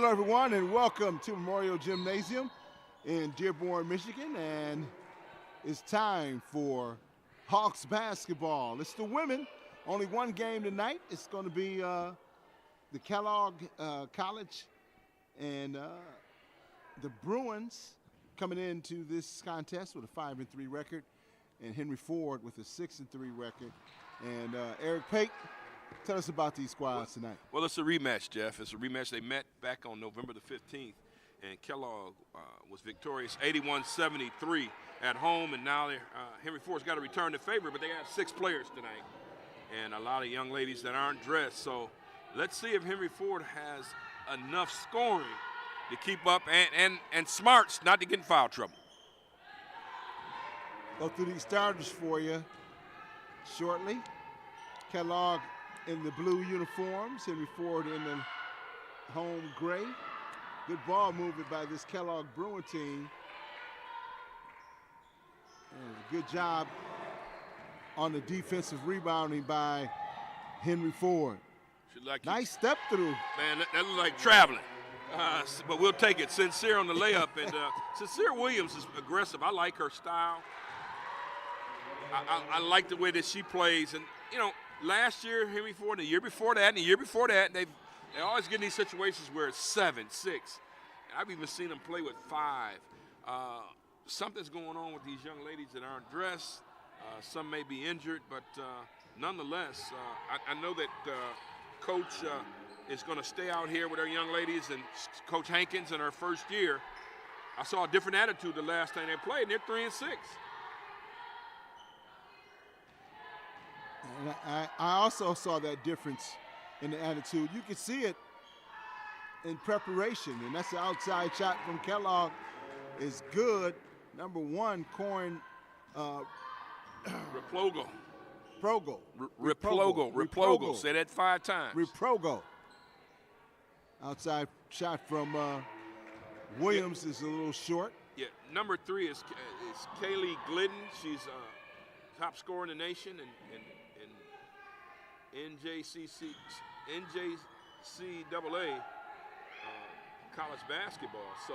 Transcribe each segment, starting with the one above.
Hello, everyone, and welcome to Memorial Gymnasium in Dearborn, Michigan. And it's time for Hawks basketball. It's the women. Only one game tonight. It's going to be the Kellogg College and the Bruins coming into this contest with a 5-3 record, and Henry Ford with a 6-3 record. And Eric Pate, tell us about these squads tonight. Well, it's a rematch, Jeff. It's a rematch. They met back on November the 15th, and Kellogg was victorious 81-73 at home, and now Henry Ford's got to return the favor, but they got 6 players tonight and a lot of young ladies that aren't dressed. So let's see if Henry Ford has enough scoring to keep up and smarts not to get in foul trouble. Go through these starters for you shortly. Kellogg in the blue uniforms, Henry Ford in the home gray. Good ball movement by this Kellogg Bruin team. And a good job on the defensive rebounding by Henry Ford. Nice step through. Man, that looks like traveling. But we'll take it. Sincere on the layup. And Sincere Williams is aggressive. I like her style. I like the way that she plays. And, you know, last year, Henry Ford, the year before that, and the year before that, they always get in these situations where it's 7, 6. And I've even seen them play with 5. Something's going on with these young ladies that aren't dressed. Some may be injured, but nonetheless, I know that Coach is going to stay out here with our young ladies, and Coach Hankins in her first year, I saw a different attitude the last time they played, and they're 3-6. And I also saw that difference in the attitude. You could see it in preparation, and that's the outside shot from Kellogg is good. Number 1, Corin Replogo. Replogo. Say that 5 times. Replogo. Outside shot from Williams is a little short. Yeah, number 3 is Kaylee Glidden. She's top scorer in the nation and NJCAA college basketball. So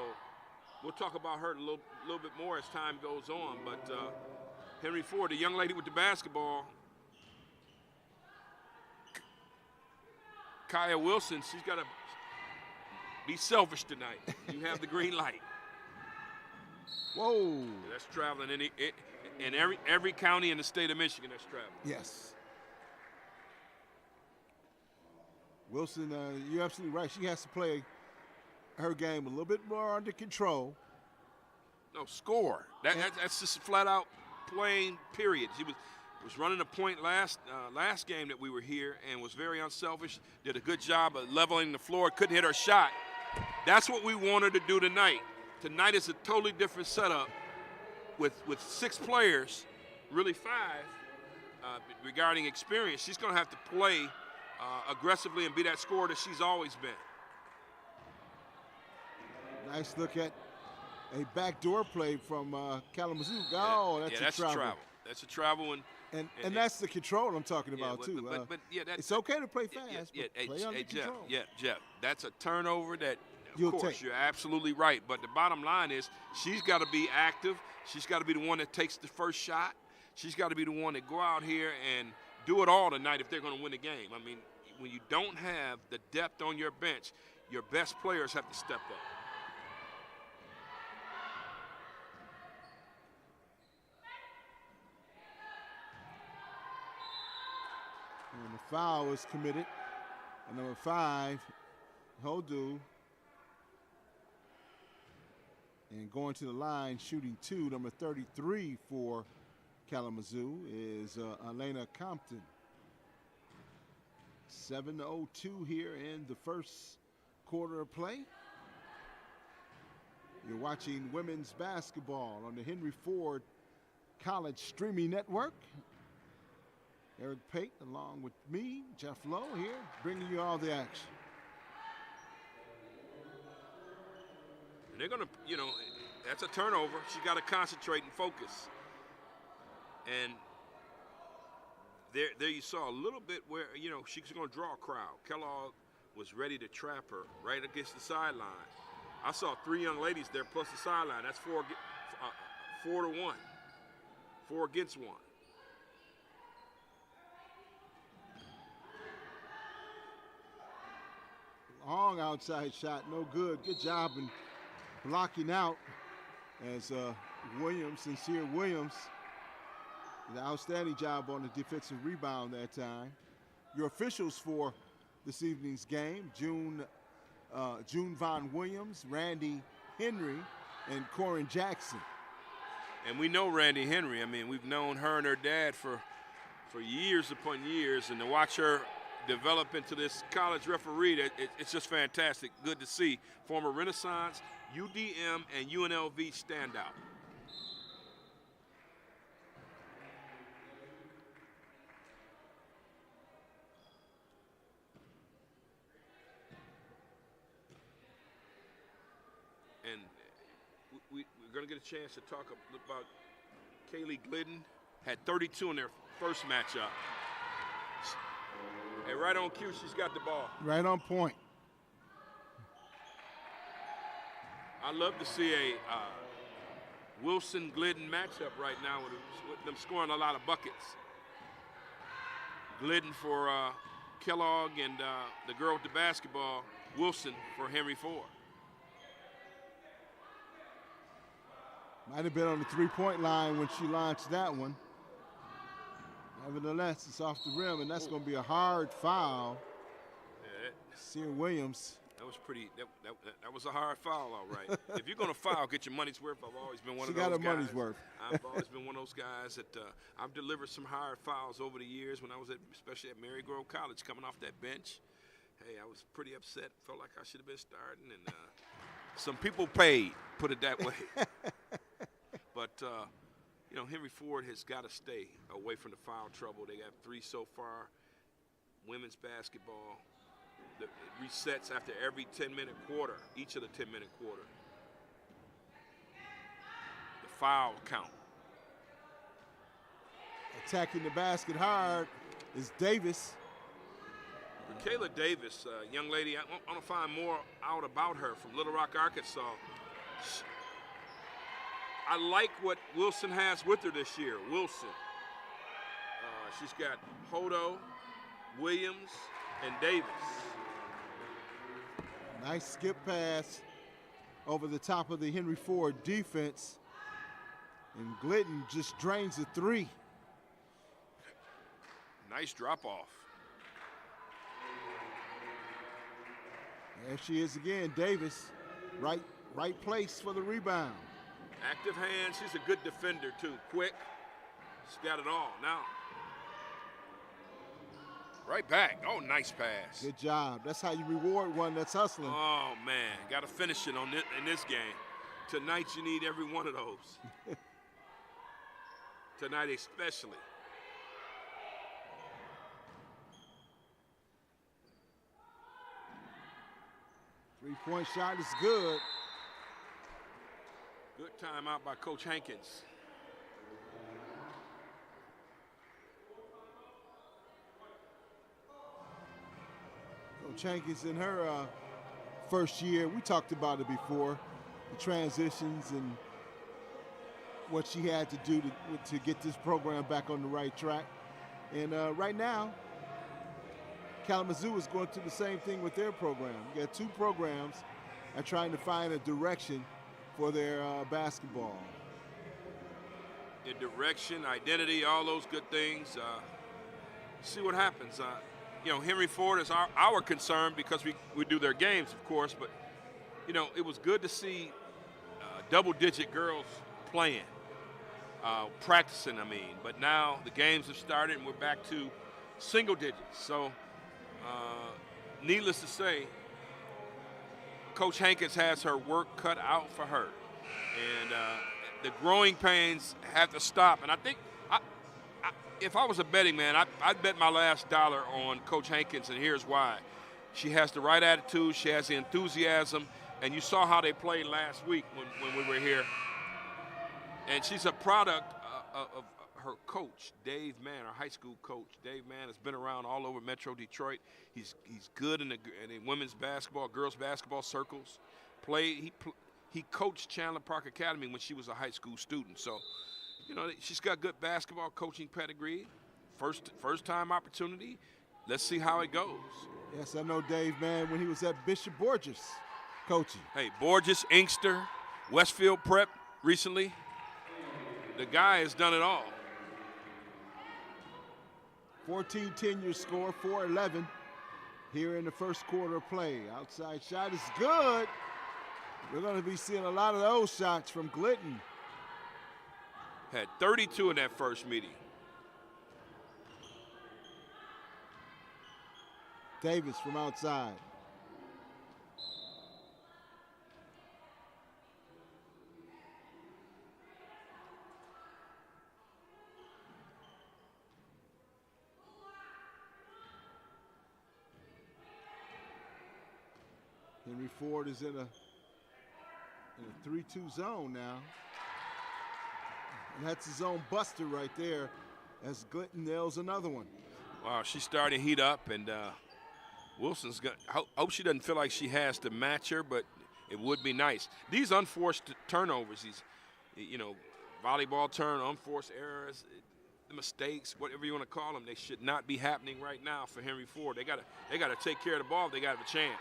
we'll talk about her a little bit more as time goes on. But Henry Ford, the young lady with the basketball, Kaya Wilson, she's got to be selfish tonight. You have the green light. Whoa. That's traveling in every county in the state of Michigan. That's traveling. Yes. Wilson, you're absolutely right. She has to play her game a little bit more under control. No, score. That's just flat out playing, period. She was running a point last game that we were here and was very unselfish, did a good job of leveling the floor, couldn't hit her shot. That's what we want her to do tonight. Tonight is a totally different setup with 6 players, really 5, regarding experience. She's going to have to play aggressively and be that scorer that she's always been. Nice look at a backdoor play from Kalamazoo. Oh, that's a travel. That's a travel. And that's the control I'm talking about, too. But it's okay to play fast, but play under control. Jeff, that's a turnover that, You'll of course, take. you're absolutely right. But the bottom line is she's got to be active. She's got to be the one that takes the first shot. She's got to be the one that go out here and do it all tonight if they're going to win the game. I mean, when you don't have the depth on your bench, your best players have to step up. And the foul is committed. And number 5, Hodu. And going to the line, shooting 2, number 33 for Kalamazoo is Elena Compton. 7:02 here in the first quarter of play. You're watching women's basketball on the Henry Ford College Streaming Network. Eric Pate along with me, Jeff Lowe here, bringing you all the action. And they're going to, you know, that's a turnover. She's got to concentrate and focus. And there you saw a little bit where, you know, she's going to draw a crowd. Kellogg was ready to trap her right against the sideline. I saw 3 young ladies there plus the sideline. That's 4 to 1. 4 against 1. Long outside shot, no good. Good job in blocking out as Sincere Williams, did an outstanding job on the defensive rebound that time. Your officials for this evening's game, June Von Williams, Randy Henry, and Corin Jackson. And we know Randy Henry. I mean, we've known her and her dad for years upon years, and to watch her develop into this college referee, it's just fantastic. Good to see former Renaissance, UDM, and UNLV stand out. And we're going to get a chance to talk about Kaylee Glidden. Had 32 in their first matchup. And right on cue, she's got the ball. Right on point. I love to see a Wilson-Glidden matchup right now with them scoring a lot of buckets. Glidden for Kellogg and the girl with the basketball, Wilson for Henry Ford. Might have been on the three-point line when she launched that one. Nevertheless, it's off the rim, and that's going to be a hard foul. Yeah, Sear Williams. That was pretty. That was a hard foul, all right. If you're going to foul, get your money's worth. I've always been one of those guys. She got her money's worth. I've always been one of those guys that I've delivered some hard fouls over the years when I was especially at Marygrove College, coming off that bench. Hey, I was pretty upset. Felt like I should have been starting, and some people paid. Put it that way. But. You know, Henry Ford has got to stay away from the foul trouble. They got 3 so far. Women's basketball, it resets after every 10-minute quarter, each of the 10-minute quarter. The foul count. Attacking the basket hard is Davis. Kayla Davis, young lady, I want to find more out about her from Little Rock, Arkansas. I like what Wilson has with her this year. Wilson. She's got Hodo, Williams, and Davis. Nice skip pass over the top of the Henry Ford defense. And Glidden just drains the 3. Nice drop off. There she is again, Davis. Right place for the rebound. Active hands. She's a good defender, too. Quick. She's got it all now. Right back. Oh, nice pass. Good job. That's how you reward one that's hustling. Oh, man. Got to finish it in this game. Tonight, you need every one of those. Tonight, especially. Three-point shot is good. Good timeout by Coach Hankins. Coach Hankins in her first year, we talked about it before, the transitions and what she had to do to get this program back on the right track. And right now, Kalamazoo is going through the same thing with their program. You got 2 programs are trying to find a direction for their basketball. In direction, identity, all those good things. See what happens. You know, Henry Ford is our concern because we do their games, of course, but, you know, it was good to see double-digit girls playing, practicing, I mean. But now the games have started and we're back to single digits. So, needless to say, Coach Hankins has her work cut out for her. And the growing pains have to stop. And I think if I was a betting man, I'd bet my last dollar on Coach Hankins, and here's why. She has the right attitude. She has the enthusiasm. And you saw how they played last week when we were here. And she's a product of her coach, Dave Mann, our high school coach. Dave Mann has been around all over Metro Detroit. He's good in the women's basketball, girls basketball circles. He coached Chandler Park Academy when she was a high school student. So, you know, she's got good basketball coaching pedigree. First time opportunity. Let's see how it goes. Yes, I know Dave Mann when he was at Bishop Borges coaching. Hey, Borges, Inkster, Westfield Prep recently. The guy has done it all. 14-10 your score, 4-11 here in the first quarter of play. Outside shot is good. We're going to be seeing a lot of those shots from Glidden. Had 32 in that first meeting. Davis from outside. Henry Ford is in a 3-2 zone now. And that's his own buster right there as Glidden nails another one. Wow, she's starting to heat up, and Wilson's got. Hope she doesn't feel like she has to match her, but it would be nice. These unforced turnovers, these, you know, volleyball unforced errors, the mistakes, whatever you want to call them, they should not be happening right now for Henry Ford. They gotta take care of the ball if they got a chance.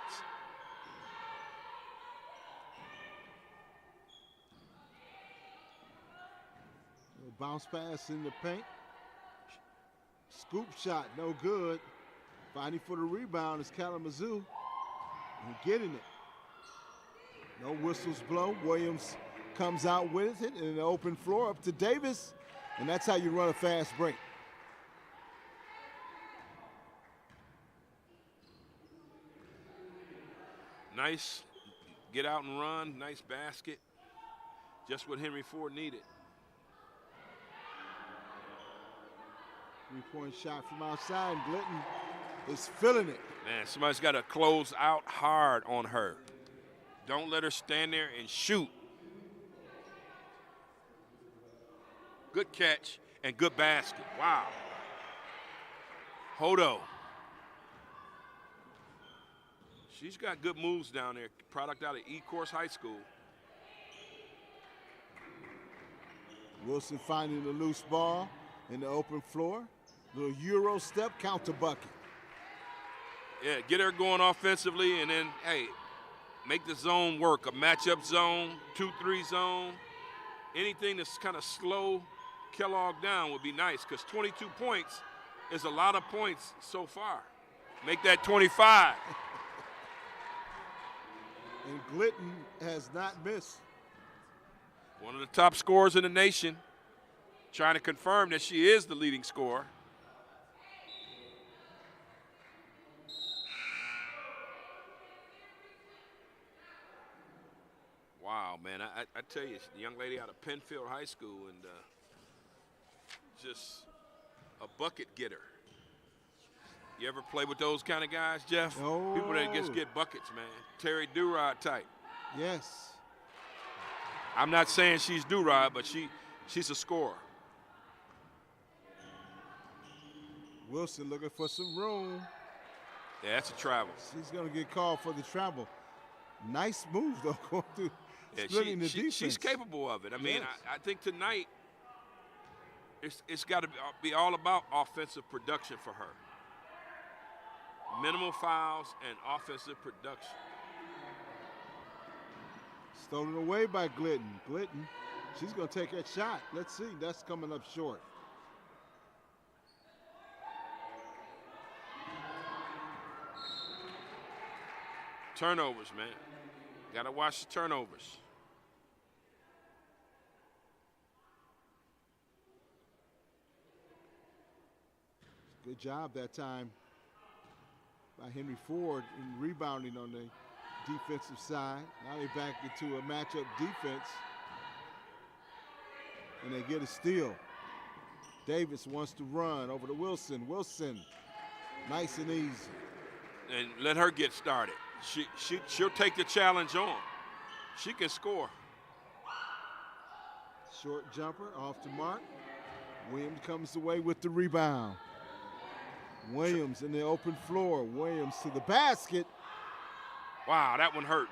Bounce pass in the paint. Scoop shot, no good. Fighting for the rebound is Kalamazoo. And getting it. No whistles blow. Williams comes out with it in the open floor up to Davis. And that's how you run a fast break. Nice get out and run, nice basket. Just what Henry Ford needed. 3-point shot from outside. Glidden is feeling it. Man, somebody's got to close out hard on her. Don't let her stand there and shoot. Good catch and good basket. Wow. Hodo. She's got good moves down there. Product out of E-Course High School. Wilson finding the loose ball in the open floor. Little Euro step, counter bucket. Yeah, get her going offensively, and then, hey, make the zone work. A matchup zone, 2-3 zone. Anything that's kind of slow Kellogg down would be nice, because 22 points is a lot of points so far. Make that 25. And Glidden has not missed. One of the top scorers in the nation, trying to confirm that she is the leading scorer. Wow, man, I tell you, the young lady out of Penfield High School, and just a bucket getter. You ever play with those kind of guys, Jeff? Oh. People that just get buckets, man. Terry Durod type. Yes. I'm not saying she's Durod, but she's a scorer. Wilson looking for some room. Yeah, that's a travel. She's going to get called for the travel. Nice move, though, going through, splitting the defense. She's capable of it. I mean, Yes. I think tonight it's got to be all about offensive production for her. Minimal fouls and offensive production. Stolen away by Glidden. Glidden, she's going to take that shot. Let's see. That's coming up short. Turnovers, man. Got to watch the turnovers. Good job that time by Henry Ford in rebounding on the defensive side. Now they back into a matchup defense. And they get a steal. Davis wants to run over to Wilson. Wilson, nice and easy. And let her get started. She'll take the challenge on. She can score. Short jumper off to mark. Williams comes away with the rebound. Williams in the open floor. Williams to the basket. Wow, that one hurt.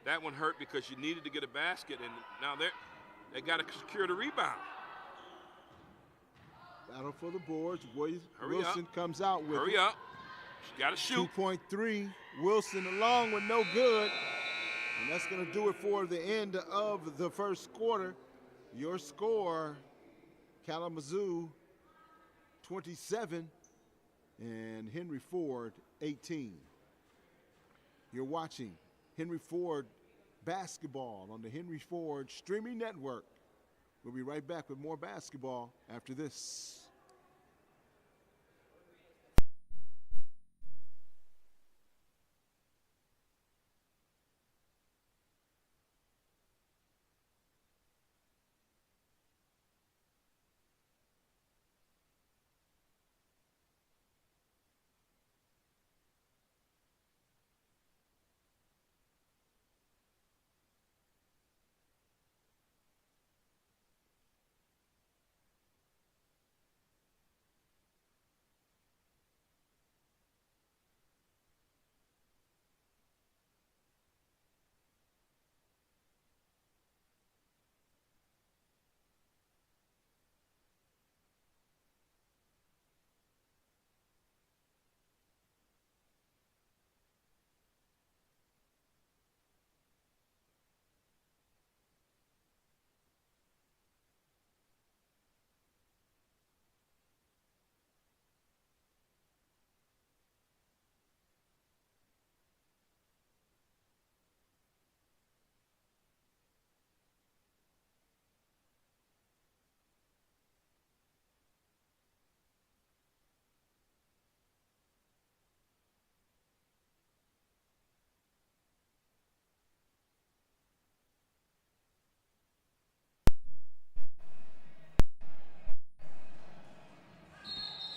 That one hurt because you needed to get a basket, and now they got to secure the rebound. Battle for the boards. Wilson up. comes out with Hurry up. She got to shoot. 2.3. Wilson along with no good. And that's going to do it for the end of the first quarter. Your score, Kalamazoo 27 and Henry Ford 18. You're watching Henry Ford basketball on the Henry Ford streaming network. We'll be right back with more basketball after this.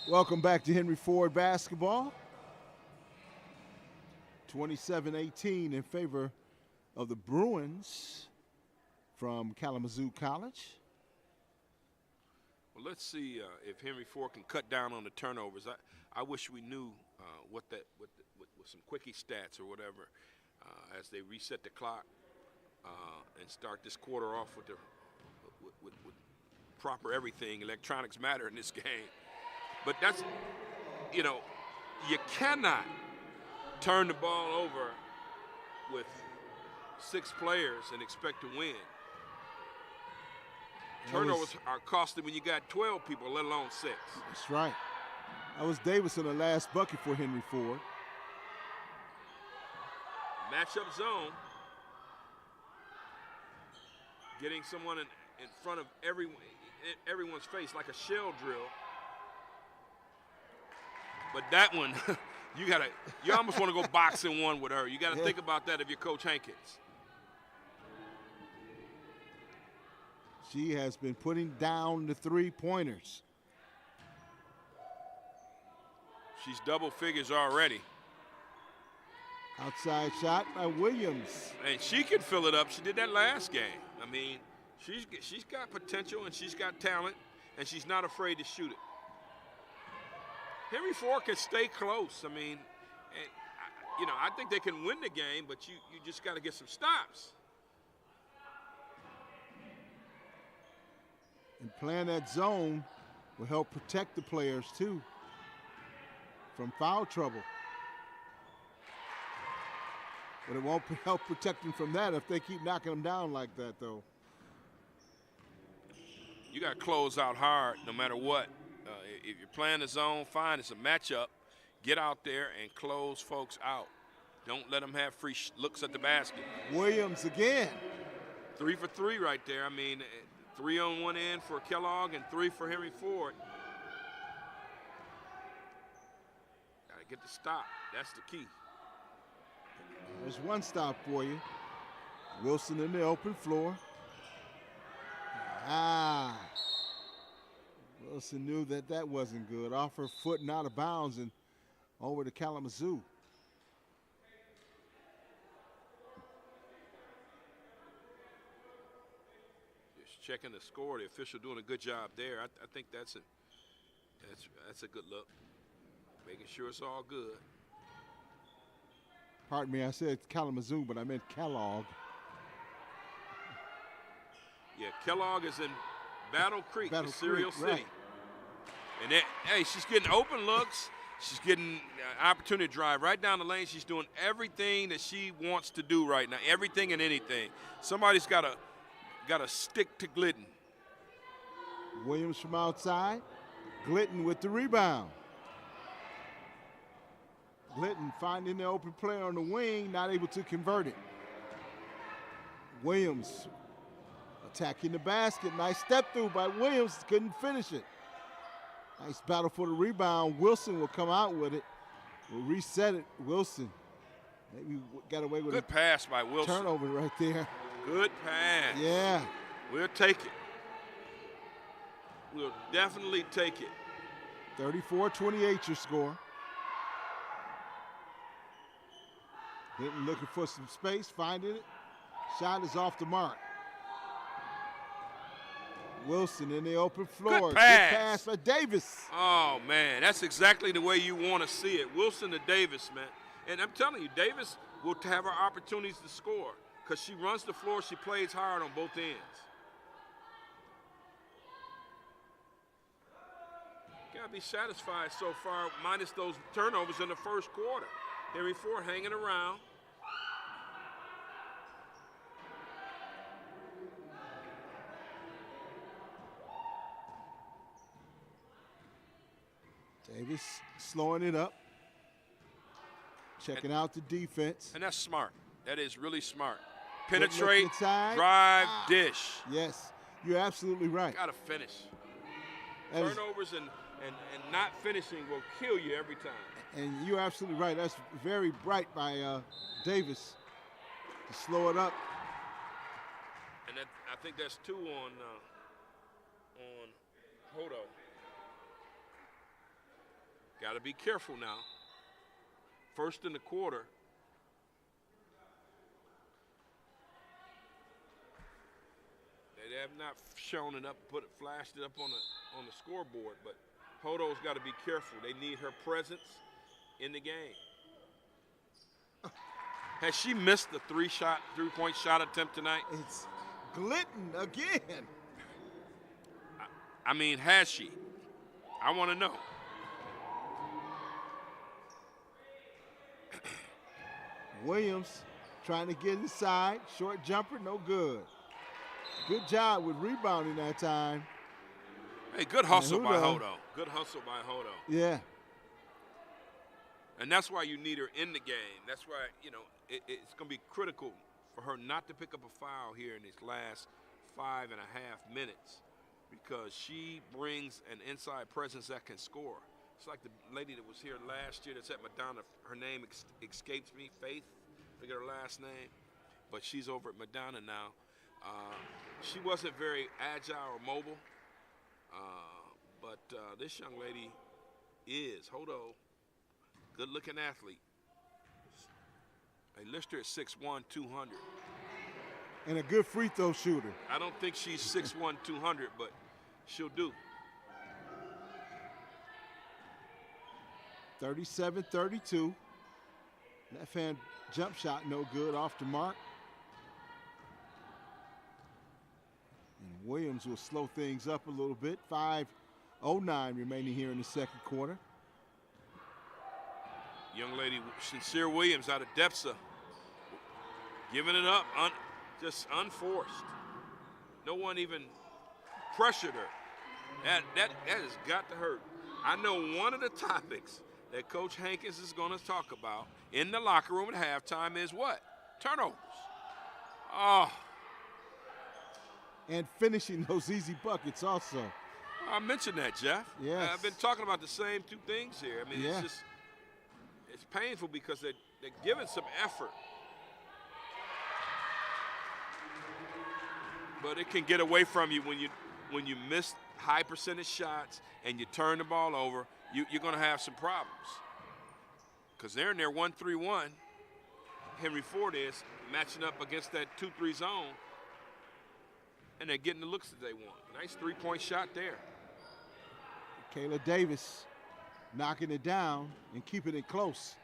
Welcome back to Henry Ford basketball. 27-18 in favor of the Bruins from Kalamazoo College. Well, let's see if Henry Ford can cut down on the turnovers. I wish we knew with some quickie stats or whatever as they reset the clock and start this quarter off with proper everything. Electronics matter in this game. But that's, you cannot turn the ball over with 6 players and expect to win. Turnovers are costly when you got 12 people, let alone 6. That's right. That was Davis in the last bucket for Henry Ford. Matchup zone. Getting someone in front of everyone's face like a shell drill. But that one, you almost want to go boxing one with her. You got to think about that if you're Coach Hankins. She has been putting down the 3-pointers. She's double figures already. Outside shot by Williams. And she can fill it up. She did that last game. I mean, she's got potential and she's got talent, and she's not afraid to shoot it. Henry Ford can stay close. I mean, I think they can win the game, but you just got to get some stops. And playing that zone will help protect the players, too, from foul trouble. But it won't help protect them from that if they keep knocking them down like that, though. You got to close out hard no matter what. If you're playing the zone, fine. It's a matchup. Get out there and close folks out. Don't let them have free looks at the basket. Williams again. 3 for 3 right there. I mean, 3 on one end for Kellogg and 3 for Henry Ford. Got to get the stop. That's the key. There's one stop for you. Wilson in the open floor. Wilson knew that wasn't good. Off her foot and out of bounds, and over to Kalamazoo. Just checking the score. The official doing a good job there. I think that's a good look. Making sure it's all good. Pardon me, I said Kalamazoo, but I meant Kellogg. Yeah, Kellogg is in Battle Creek, Battle Cereal Creek, City. right. And hey, she's getting open looks. She's getting opportunity to drive right down the lane. She's doing everything that she wants to do right now, everything and anything. Somebody's got to stick to Glidden. Williams from outside. Glidden with the rebound. Glidden finding the open player on the wing, not able to convert it. Williams attacking the basket. Nice step through by Williams. Couldn't finish it. Nice battle for the rebound. Wilson will come out with it. Will reset it. Wilson maybe got away with Good pass by Wilson. Turnover right there. Good pass. Yeah. We'll take it. We'll definitely take it. 34-28 your score. Glidden looking for some space, finding it. Shot is off the mark. Wilson in the open floor. Good pass. Good pass by Davis. Oh, man, that's exactly the way you want to see it. Wilson to Davis, man. And I'm telling you, Davis will have her opportunities to score because she runs the floor. She plays hard on both ends. Got to be satisfied so far, minus those turnovers in the first quarter. Henry Ford hanging around. Davis slowing it up. Checking out the defense. And that's smart. That is really smart. Penetrate, inside. drive, dish. Yes, you're absolutely right. Got to finish. That is- Turnovers and not finishing will kill you every time. And you're absolutely right. That's very bright by Davis to slow it up. And I think that's two on Hodo. Got to be careful now. First in the quarter. They have not shown it up, flashed it up on the scoreboard, but Hodo's got to be careful. They need her presence in the game. Has she missed the three-point shot attempt tonight? It's Glidden again. I mean, has she? I want to know. Williams trying to get inside. Short jumper, no good. Good job with rebounding that time. Hey, good hustle by Hodo. Good hustle by Hodo. Yeah. And that's why you need her in the game. That's why, it's going to be critical for her not to pick up a foul here in these last 5.5 minutes because she brings an inside presence that can score. It's like the lady that was here last year that's at Madonna. Her name escapes me, Faith. I forget her last name. But she's over at Madonna now. She wasn't very agile or mobile. But this young lady is. Hodo, good-looking athlete. They list her at 6'1", 200. And a good free throw shooter. I don't think she's 6'1", 200, but she'll do. 37-32. Left-hand jump shot no good, off the mark. And Williams will slow things up a little bit. 5:09 remaining here in the second quarter. Young lady, Sincere Williams out of DEPSA. Giving it up, just unforced. No one even pressured her. That has got to hurt. I know one of the topics that Coach Hankins is going to talk about in the locker room at halftime is what? Turnovers. Oh. And finishing those easy buckets also. I mentioned that, Jeff. Yes. I've been talking about the same two things here. I mean, it's painful because they're giving some effort. But it can get away from you when you miss high percentage shots and you turn the ball over. You're going to have some problems. because they're in their 1-3-1. Henry Ford is matching up against that 2-3 zone, and they're getting the looks that they want. Nice three-point shot there. Kayla Davis knocking it down and keeping it close.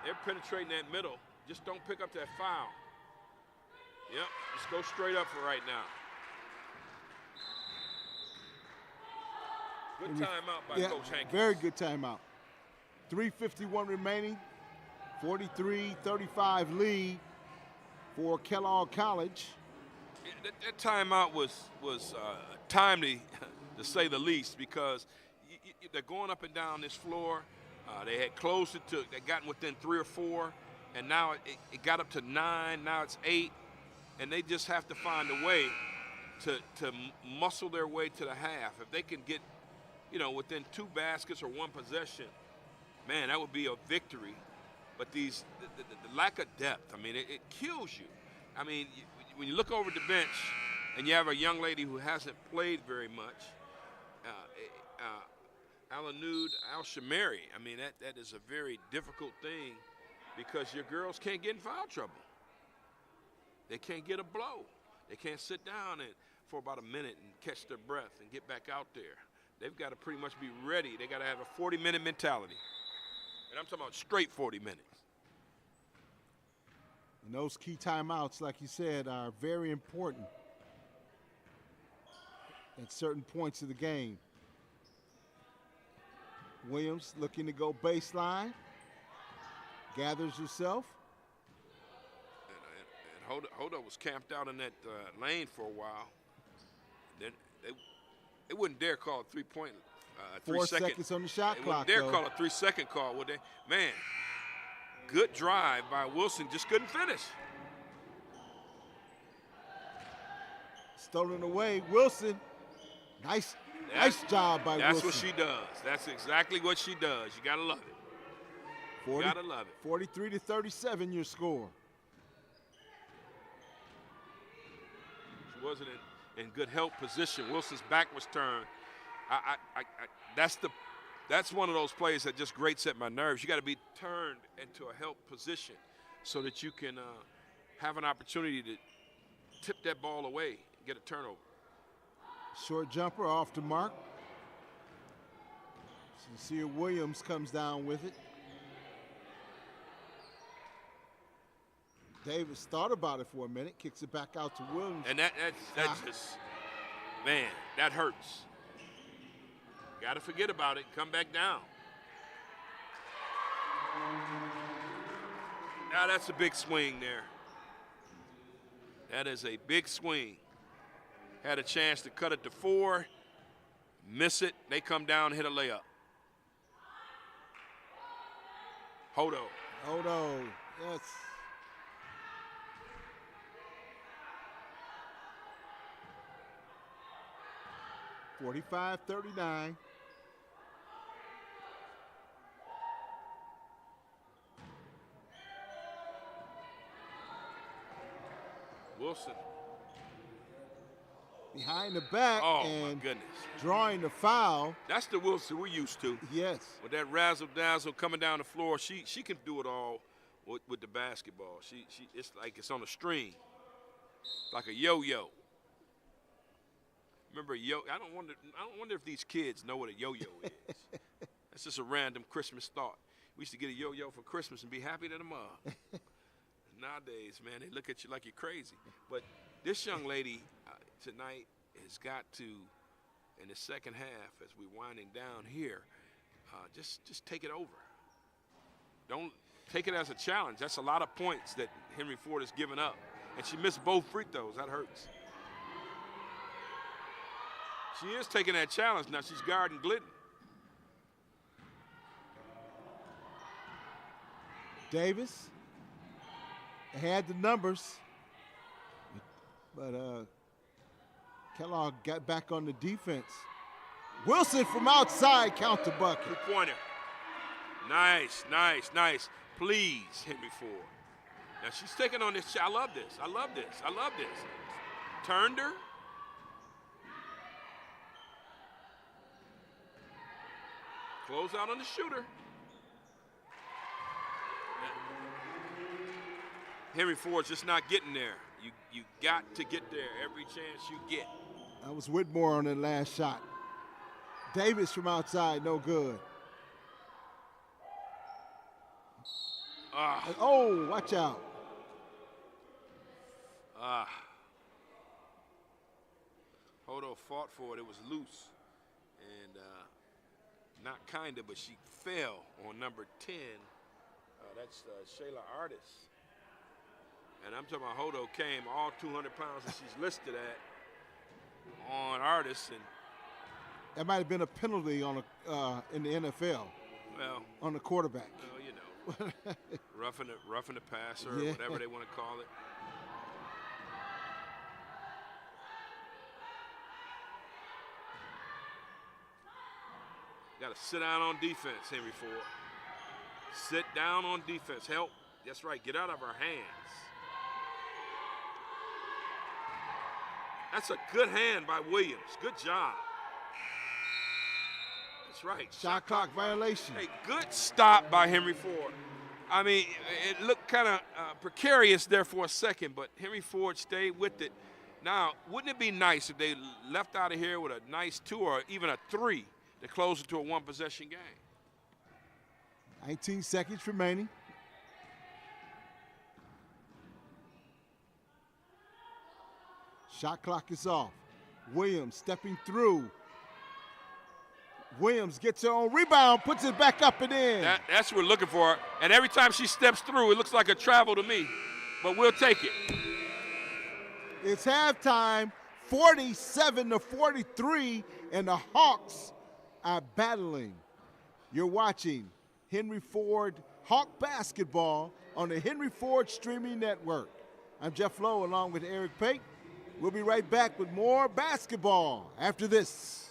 They're penetrating that middle. Just don't pick up that foul. Yep, just go straight up for right now. Good timeout by Coach Hankins. Very good timeout. 3:51 remaining. 43-35 lead for Kellogg College. That timeout was timely, to say the least, because they're going up and down this floor. They had closed it to, they gotten within 3 or 4, and now it got up to 9. Now it's 8, and they just have to find a way to muscle their way to the half. If they can get, within 2 baskets or 1 possession, man, that would be a victory. But the lack of depth, I mean, it kills you. I mean, when you look over the bench and you have a young lady who hasn't played very much, Alanud Al-Shamari, I mean, that is a very difficult thing because your girls can't get in foul trouble. They can't get a blow. They can't sit down for about a minute and catch their breath and get back out there. They've got to pretty much be ready. They got to have a 40-minute mentality. And I'm talking about straight 40 minutes. And those key timeouts, like you said, are very important at certain points of the game. Williams looking to go baseline. Gathers herself. And Hoda was camped out in that lane for a while. Then they wouldn't dare call a 3-point 4 seconds on the shot clock. They wouldn't dare call a 3-second call, would they? Man, good drive by Wilson, just couldn't finish. Stolen away, Wilson. Nice job by Wilson. That's what she does. That's exactly what she does. You gotta love it. You gotta love it. 43-37, your score. She wasn't in good help position. Wilson's back was turned. That's one of those plays that just grates at my nerves. You got to be turned into a help position so that you can have an opportunity to tip that ball away and get a turnover. Short jumper off the mark. Sincere Williams comes down with it. Davis thought about it for a minute, kicks it back out to Williams. And that's just, man, that hurts. Got to forget about it, come back down. Now that's a big swing there. That is a big swing. Had a chance to cut it to 4, miss it. They come down and hit a layup. Hodo, yes. (45-39). Wilson. Behind the back and my goodness. Drawing the foul. That's the Wilson we're used to. Yes. With that razzle-dazzle coming down the floor, she can do it all with the basketball. It's like it's on a string, like a yo-yo. Remember I don't wonder if these kids know what a yo-yo is. That's just a random Christmas thought. We used to get a yo-yo for Christmas and be happy to the mom. Nowadays, man, they look at you like you're crazy. But this young lady tonight has got to, in the second half, as we're winding down here, just take it over. Don't take it as a challenge. That's a lot of points that Henry Ford has given up. And she missed both free throws. That hurts. She is taking that challenge now. She's guarding Glidden. Davis had the numbers, but Kellogg got back on the defense. Wilson from outside, count the bucket. Two-pointer. Nice. Please, Henry Ford. Now she's taking on this. I love this. Turned her. close out on the shooter. Henry Ford's just not getting there. You got to get there every chance you get. That was Whitmore on that last shot. Davis from outside, no good. Oh, watch out. Hodo fought for it. It was loose. And not kinda, but she fell on number 10. That's Shayla Artis. And I'm talking about Hodo came all 200 pounds that she's listed at on Artis. And that might have been a penalty on in the NFL. Well, on the quarterback. Well, you know, roughing the passer, or whatever they want to call it. Got to sit down on defense, Henry Ford. Sit down on defense. Help. That's right. Get out of our hands. That's a good hand by Williams. Good job. That's right. Shot clock violation. Hey, good stop by Henry Ford. I mean, it looked kind of precarious there for a second, but Henry Ford stayed with it. Now, wouldn't it be nice if they left out of here with a nice 2 or even a 3 to close it to a one-possession game? 19 seconds remaining. Shot clock is off. Williams stepping through. Williams gets her own rebound, puts it back up and in. That's what we're looking for. And every time she steps through, it looks like a travel to me. But we'll take it. It's halftime, 47-43, and the Hawks are battling. You're watching Henry Ford Hawk basketball on the Henry Ford Streaming Network. I'm Jeff Lowe along with Eric Pate. We'll be right back with more basketball after this.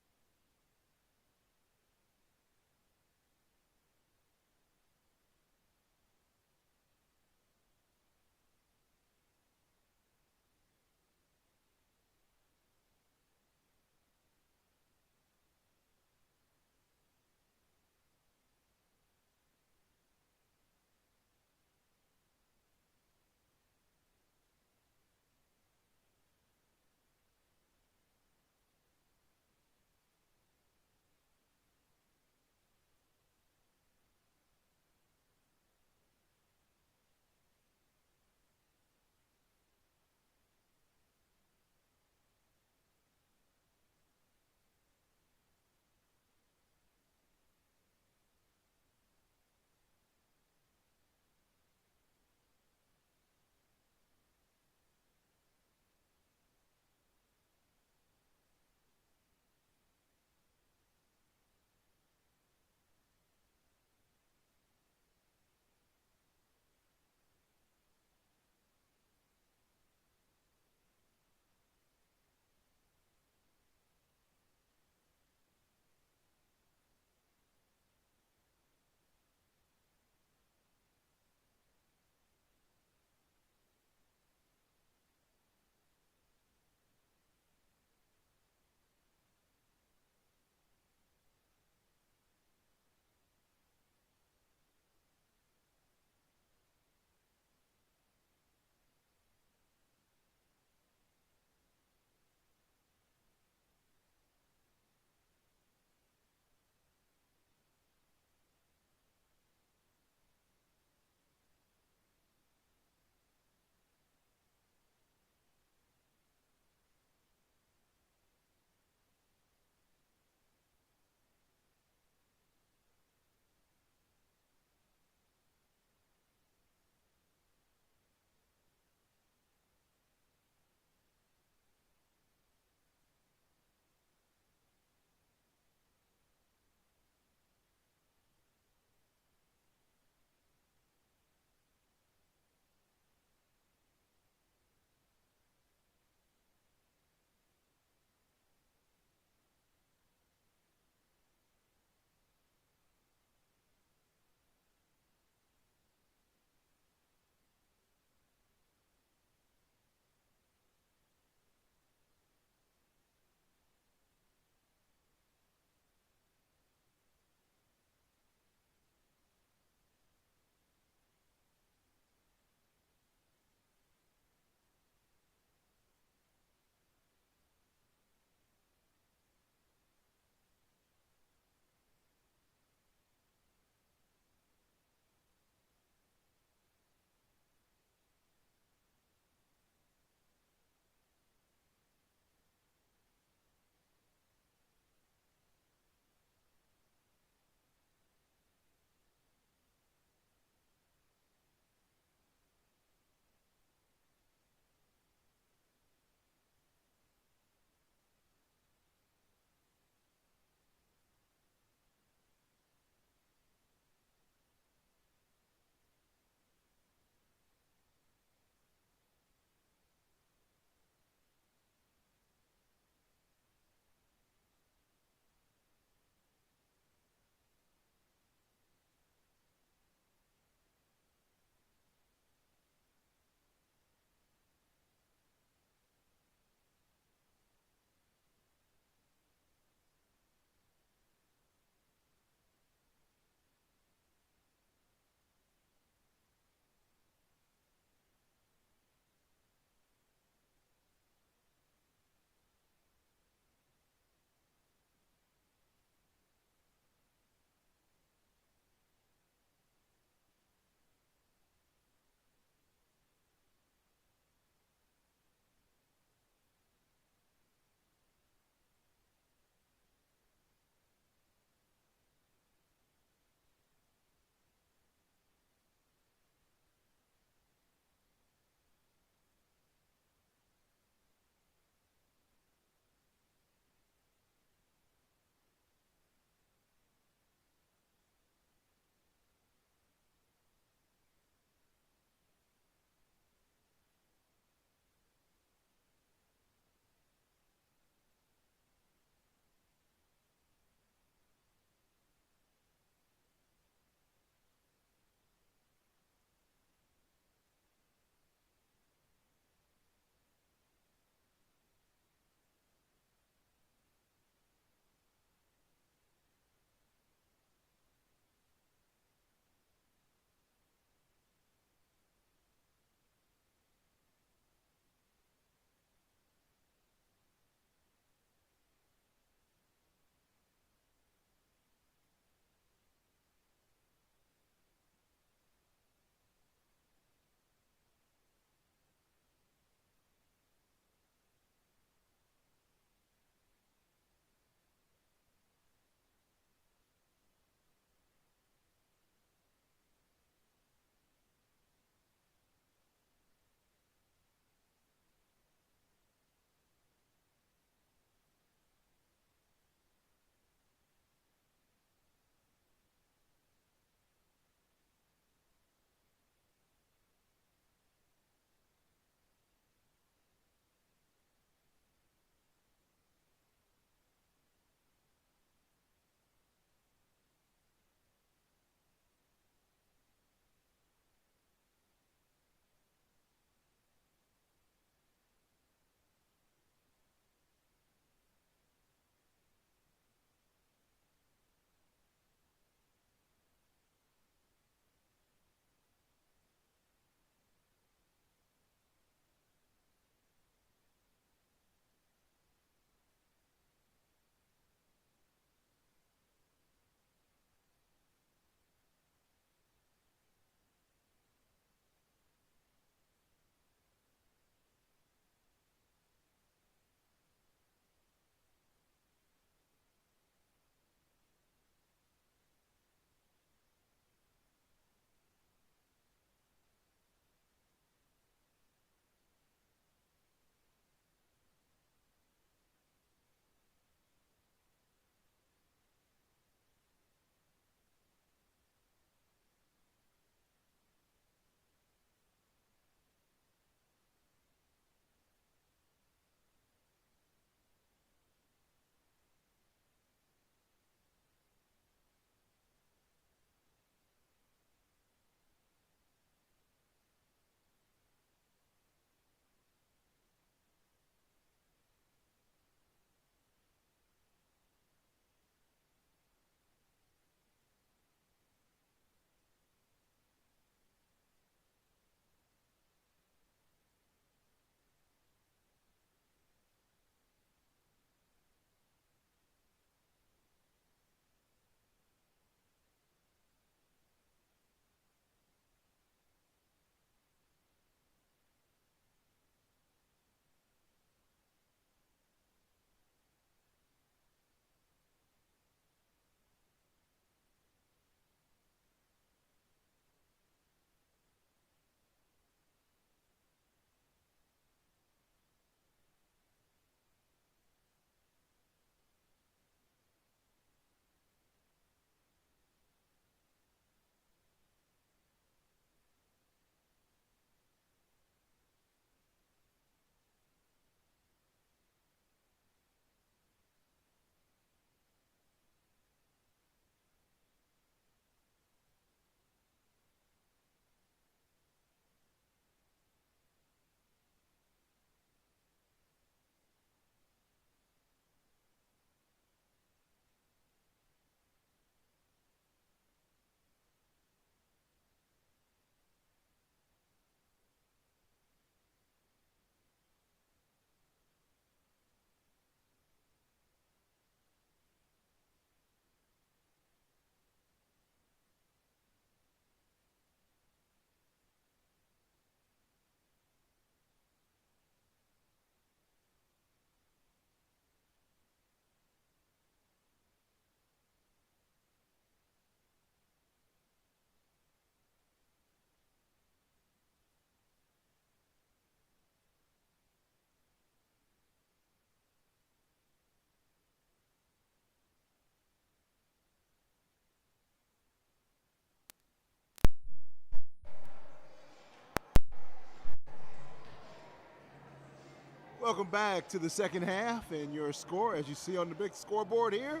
Welcome back to the second half, and your score, as you see on the big scoreboard here,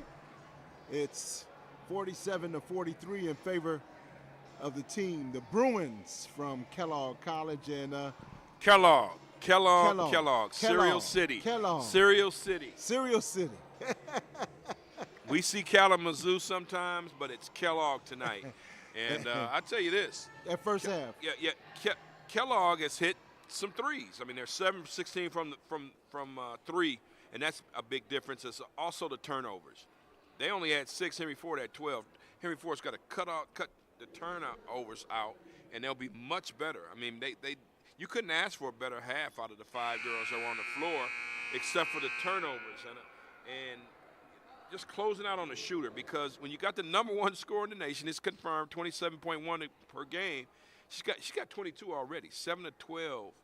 it's 47-43 in favor of the team, the Bruins from Kellogg College. And Kellogg. Kellogg. Cereal City. Kellogg. Cereal City. Cereal City. We see Kalamazoo sometimes, but it's Kellogg tonight. And I tell you this. That first half. Kellogg has hit some threes. I mean, they're 7-16 from three, and that's a big difference. It's also the turnovers. They only had 6. Henry Ford had 12. Henry Ford's got to cut the turnovers out, and they'll be much better. I mean, you couldn't ask for a better half out of the 5 girls that were on the floor, except for the turnovers and just closing out on the shooter. Because when you got the number 1 scorer in the nation, it's confirmed 27.1 per game. She got 22 already, 7 of 12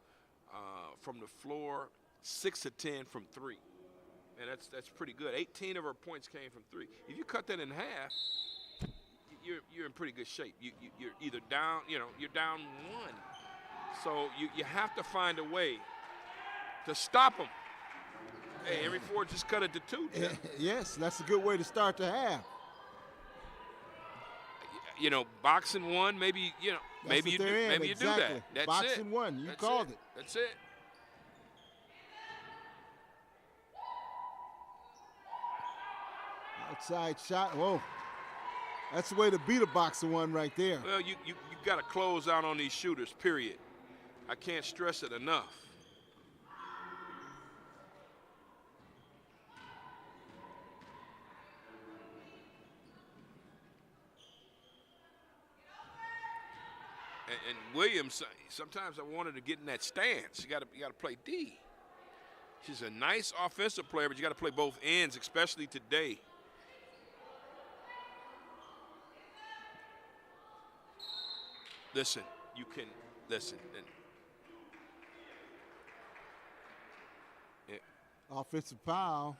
from the floor, 6 of 10 from 3. And that's pretty good. 18 of her points came from 3. If you cut that in half, you're in pretty good shape. You're either down, you're down 1. So you have to find a way to stop them. Hey, Henry Ford just cut it to 2. Yes, that's a good way to start the half. Boxing 1, maybe maybe you do that. That's boxing it. 1, you called it. That's it. Outside shot. Whoa. That's the way to beat a boxing 1 right there. Well, you got to close out on these shooters, period. I can't stress it enough. And Williams, sometimes I wanted to get in that stance. You got to play D. She's a nice offensive player, but you got to play both ends, especially today. Listen, you can listen. Offensive foul.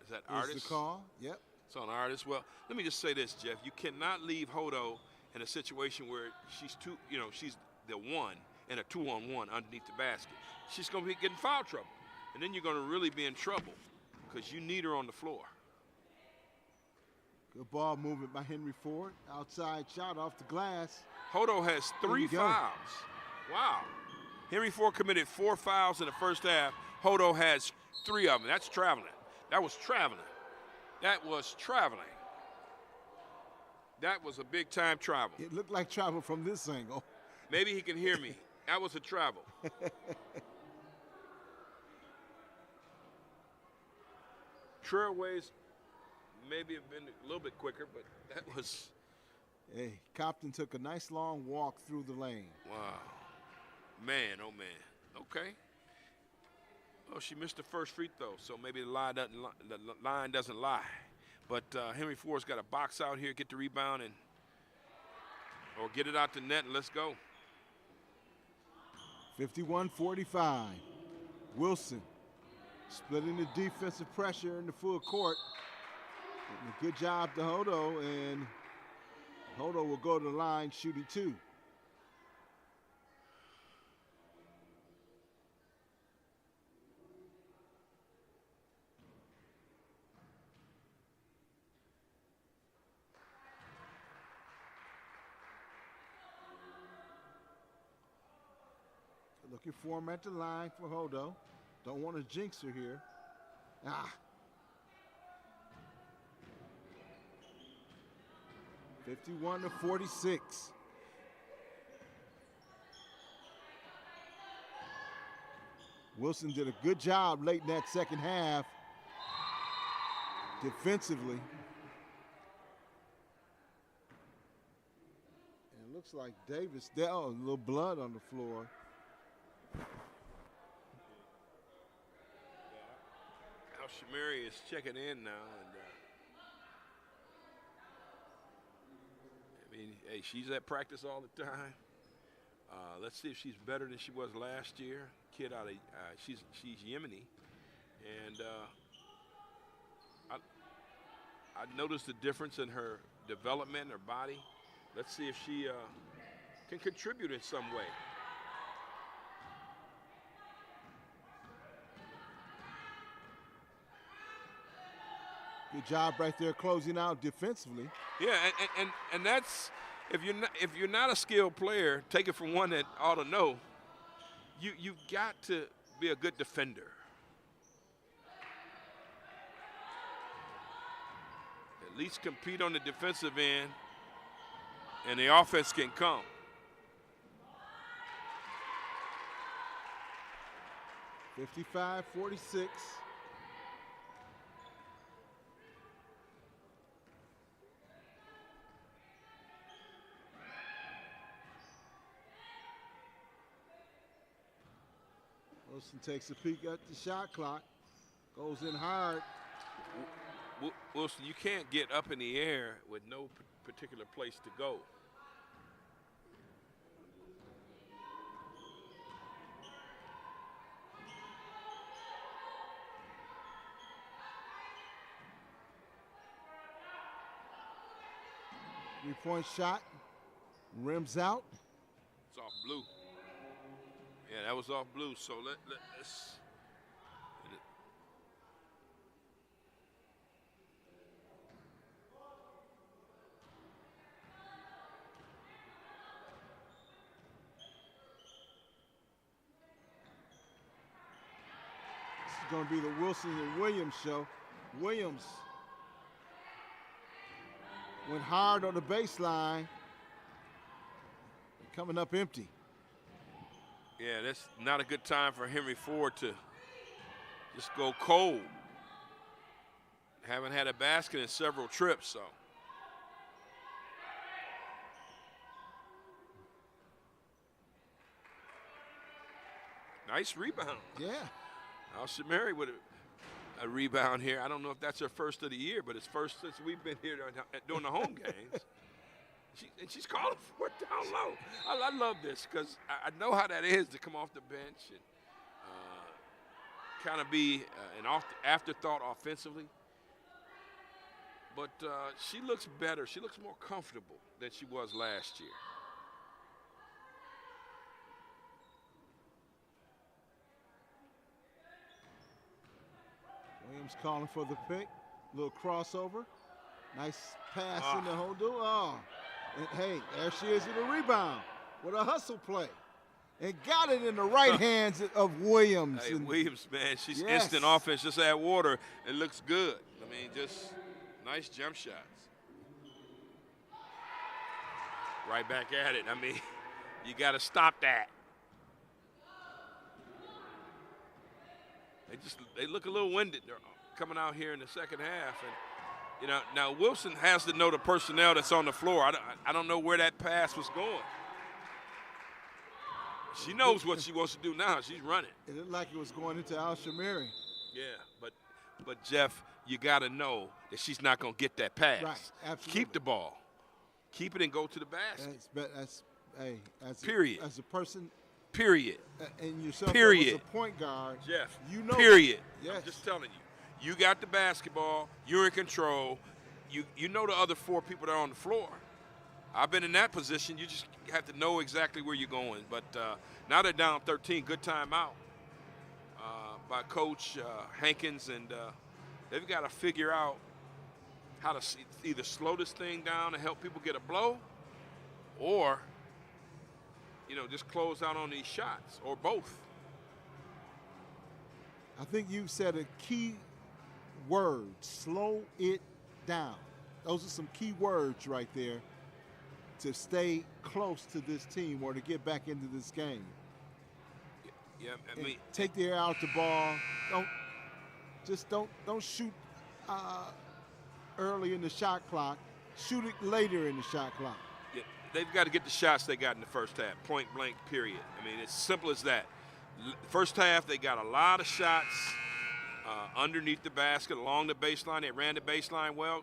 Is that is Artist? The call? Yep. It's on Artist. Well, let me just say this, Jeff. You cannot leave Hodo in a situation where she's she's the 1 and a 2-on-1 underneath the basket. She's going to be getting foul trouble. And then you're going to really be in trouble because you need her on the floor. Good ball movement by Henry Ford. Outside shot off the glass. Hodo has 3 fouls. Wow. Henry Ford committed 4 fouls in the first half. Hodo has 3 of them. That's traveling. That was traveling. That was traveling. That was a big-time travel. It looked like travel from this angle. Maybe he can hear me. That was a travel. Trailways maybe have been a little bit quicker, but that was. Hey, Compton took a nice long walk through the lane. Wow. Man, oh man. Okay. Oh, she missed the first free throw, so maybe the line doesn't lie. But Henry Ford's got to box out here, get the rebound, or get it out the net, and let's go. 51-45. Wilson splitting the defensive pressure in the full court. A good job to Hodo, and Hodo will go to the line shooting 2. Looking for him at the line for Hodo. Don't want to jinx her here. 51-46. Wilson did a good job late in that second half defensively. And it looks like Davis, a little blood on the floor. Shamiri is checking in now, and I mean, hey, she's at practice all the time. Let's see if she's better than she was last year. Kid out of she's Yemeni, and I noticed the difference in her development, her body. Let's see if she can contribute in some way. Good job right there closing out defensively. Yeah, and that's if you're not a skilled player, take it from one that ought to know. You've got to be a good defender. At least compete on the defensive end, and the offense can come. 55-46. Wilson takes a peek at the shot clock, goes in hard. Wilson, you can't get up in the air with no particular place to go. Three-point shot, rims out. It's off blue. Yeah, that was off blue, so let's. This is going to be the Wilson and Williams show. Williams went hard on the baseline, coming up empty. Yeah, that's not a good time for Henry Ford to just go cold. Haven't had a basket in several trips, so. Nice rebound. Yeah. Al-Shamiri with a rebound here. I don't know if that's her first of the year, but it's first since we've been here during the home games. And she's calling for it down low. I love this because I know how that is to come off the bench and kind of be an afterthought offensively. But she looks better. She looks more comfortable than she was last year. Williams calling for the pick. Little crossover. Nice pass in the hole. Oh. And hey, there she is with a rebound with a hustle play. And got it in the right hands of Williams. Hey, Williams, man, she's instant offense. Just add water. It looks good. I mean, just nice jump shots. Right back at it. I mean, you got to stop that. They look a little winded. They're coming out here in the second half. And, you know, now Wilson has to know the personnel that's on the floor. I don't know where that pass was going. She knows what she wants to do now. She's running. It looked like it was going into Al-Shamiri. Yeah, but Jeff, you got to know that she's not going to get that pass. Right, absolutely. Keep the ball. Keep it and go to the basket. Period. As a person. Period. And yourself period. As a point guard. Jeff, you know. Period. Yes. I'm just telling you. You got the basketball. You're in control. You know the other four people that are on the floor. I've been in that position. You just have to know exactly where you're going. But now they're down 13. Good timeout by Coach Hankins. And they've got to figure out how to either slow this thing down and help people get a blow or, you know, just close out on these shots or both. I think you said a key word, slow it down. Those are some key words right there to stay close to this team or to get back into this game. Yeah, I mean, take the air out the ball. Don't shoot early in the shot clock. Shoot it later in the shot clock. Yeah, they've got to get the shots they got in the first half, point blank, period. I mean, it's simple as that. First half, they got a lot of shots underneath the basket, along the baseline. They ran the baseline well.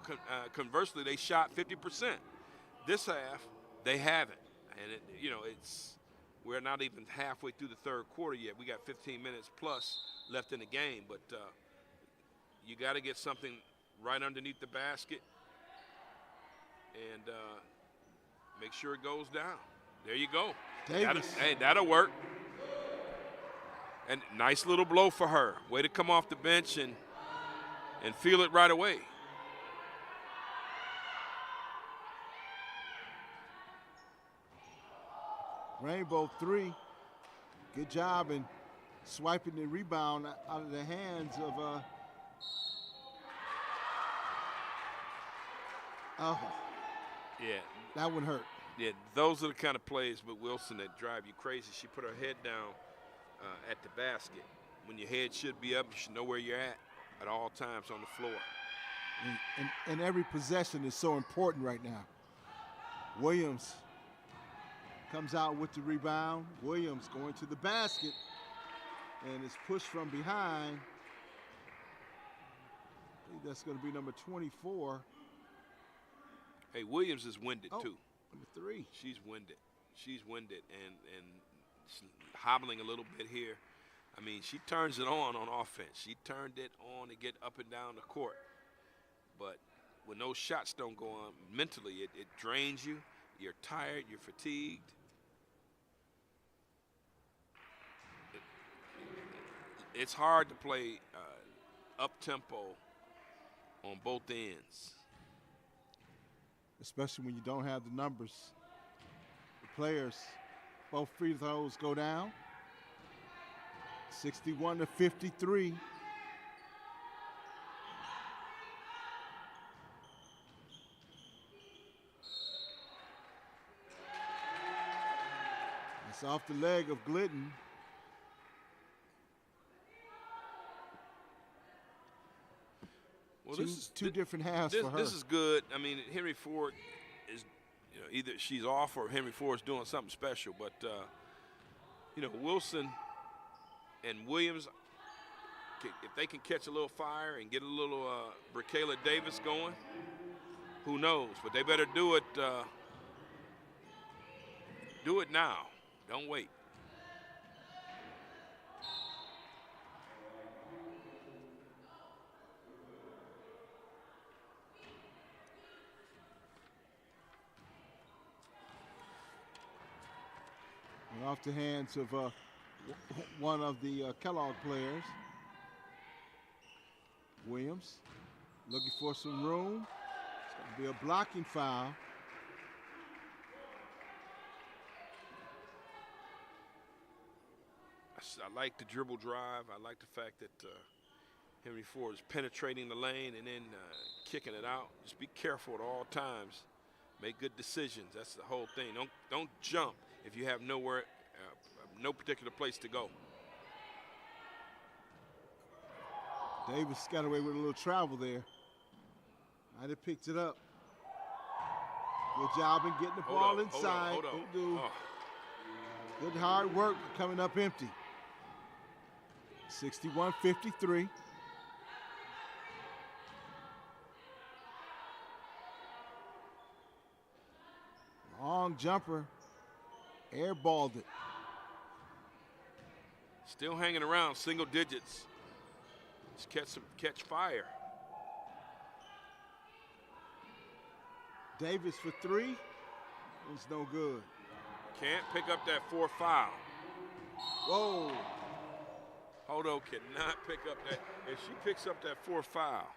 Conversely, they shot 50%. This half, they haven't. And, we're not even halfway through the third quarter yet. We got 15 minutes plus left in the game. But you got to get something right underneath the basket and make sure it goes down. There you go. That'll work. And nice little blow for her. Way to come off the bench and feel it right away. Rainbow three. Good job in swiping the rebound out of the hands of oh, Yeah. that one hurt. Yeah, those are the kind of plays with Wilson that drive you crazy. She put her head down at the basket. When your head should be up, you should know where you're at all times on the floor. And every possession is so important right now. Williams comes out with the rebound. Williams going to the basket and is pushed from behind. I think that's going to be number 24. Hey, Williams is winded too. Number 3. She's winded. She's winded and hobbling a little bit here. I mean, she turns it on offense. She turned it on to get up and down the court. But when those shots don't go on, mentally it drains you. You're tired. You're fatigued. It's hard to play up-tempo on both ends. Especially when you don't have the numbers. The players, both free throws go down. 61-53. It's off the leg of Glidden. Well, two different halves for her. This is good. I mean, Henry Ford is, either she's off or Henry Ford's doing something special. But, Wilson and Williams, if they can catch a little fire and get a little Brickayla Davis going, who knows? But they better do it. Do it now. Don't wait. And off the hands of one of the Kellogg players. Williams looking for some room. It's going to be a blocking foul. I like the dribble drive. I like the fact that Henry Ford is penetrating the lane and then kicking it out. Just be careful at all times. Make good decisions. That's the whole thing. Don't jump if you have nowhere, no particular place to go. Davis got away with a little travel there. Might have picked it up. Good job in getting the ball inside. Hold on. Good hard work coming up empty. 61-53. Long jumper. Airballed it. Still hanging around, single digits. Just catch fire. Davis for 3. It's no good. Can't pick up that 4th foul. Whoa. Hodo cannot pick up that. If she picks up that 4th foul,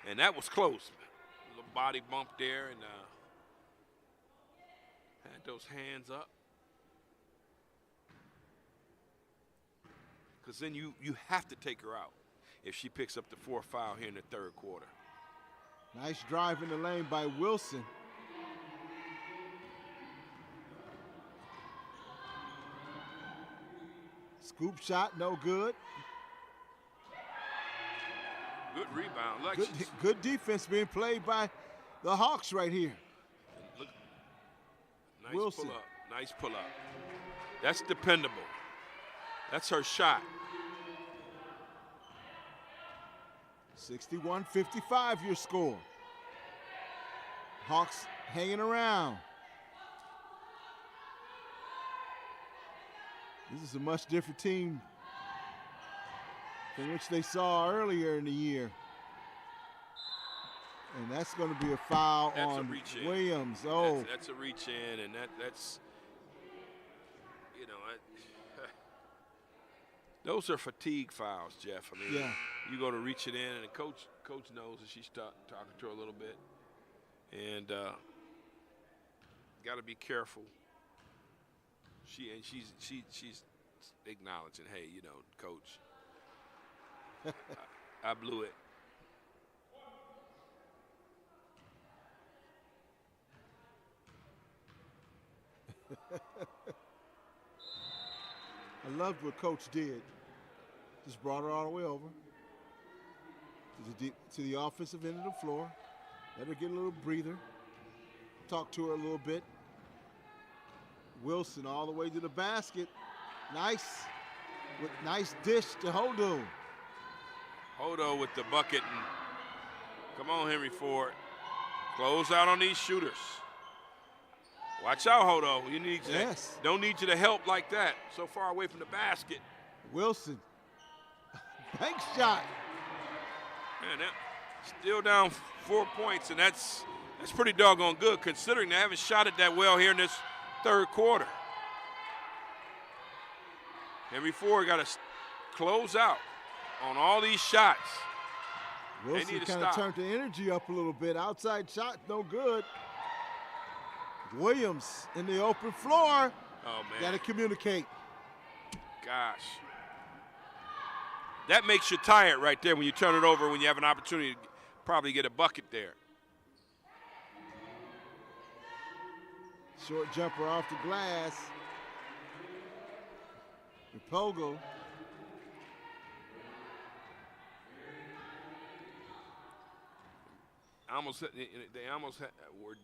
and that was close. A little body bump there and had those hands up. Because then you have to take her out if she picks up the 4th foul here in the 3rd quarter. Nice drive in the lane by Wilson. Scoop shot, no good. Good rebound. Good defense being played by the Hawks right here. Look, nice Wilson. pull up. Nice pull up. That's dependable. That's her shot. 61-55 your score. Hawks hanging around. This is a much different team than which they saw earlier in the year. And that's going to be a foul on Williams. Oh, that's a reach in, and that's those are fatigue fouls, Jeff. I mean, yeah. You go to reach it in, and the coach knows that she's talking to her a little bit, and got to be careful. She's acknowledging, hey, coach, I blew it. I loved what Coach did. Just brought her all the way over to the offensive end of the floor. Let her get a little breather. Talk to her a little bit. Wilson all the way to the basket. Nice dish to Hodo. Hodo with the bucket. And come on, Henry Ford. Close out on these shooters. Watch out, Hodo. Don't need you to help like that. So far away from the basket. Wilson. Bank shot. Man, still down 4 points, and that's pretty doggone good considering they haven't shot it that well here in this third quarter. Henry Ford got to close out on all these shots. Wilson kind of turned the energy up a little bit. Outside shot, no good. Williams in the open floor. Oh, man. Got to communicate. Gosh. That makes you tired right there when you turn it over when you have an opportunity to probably get a bucket there. Short jumper off the glass. Pogo. They almost were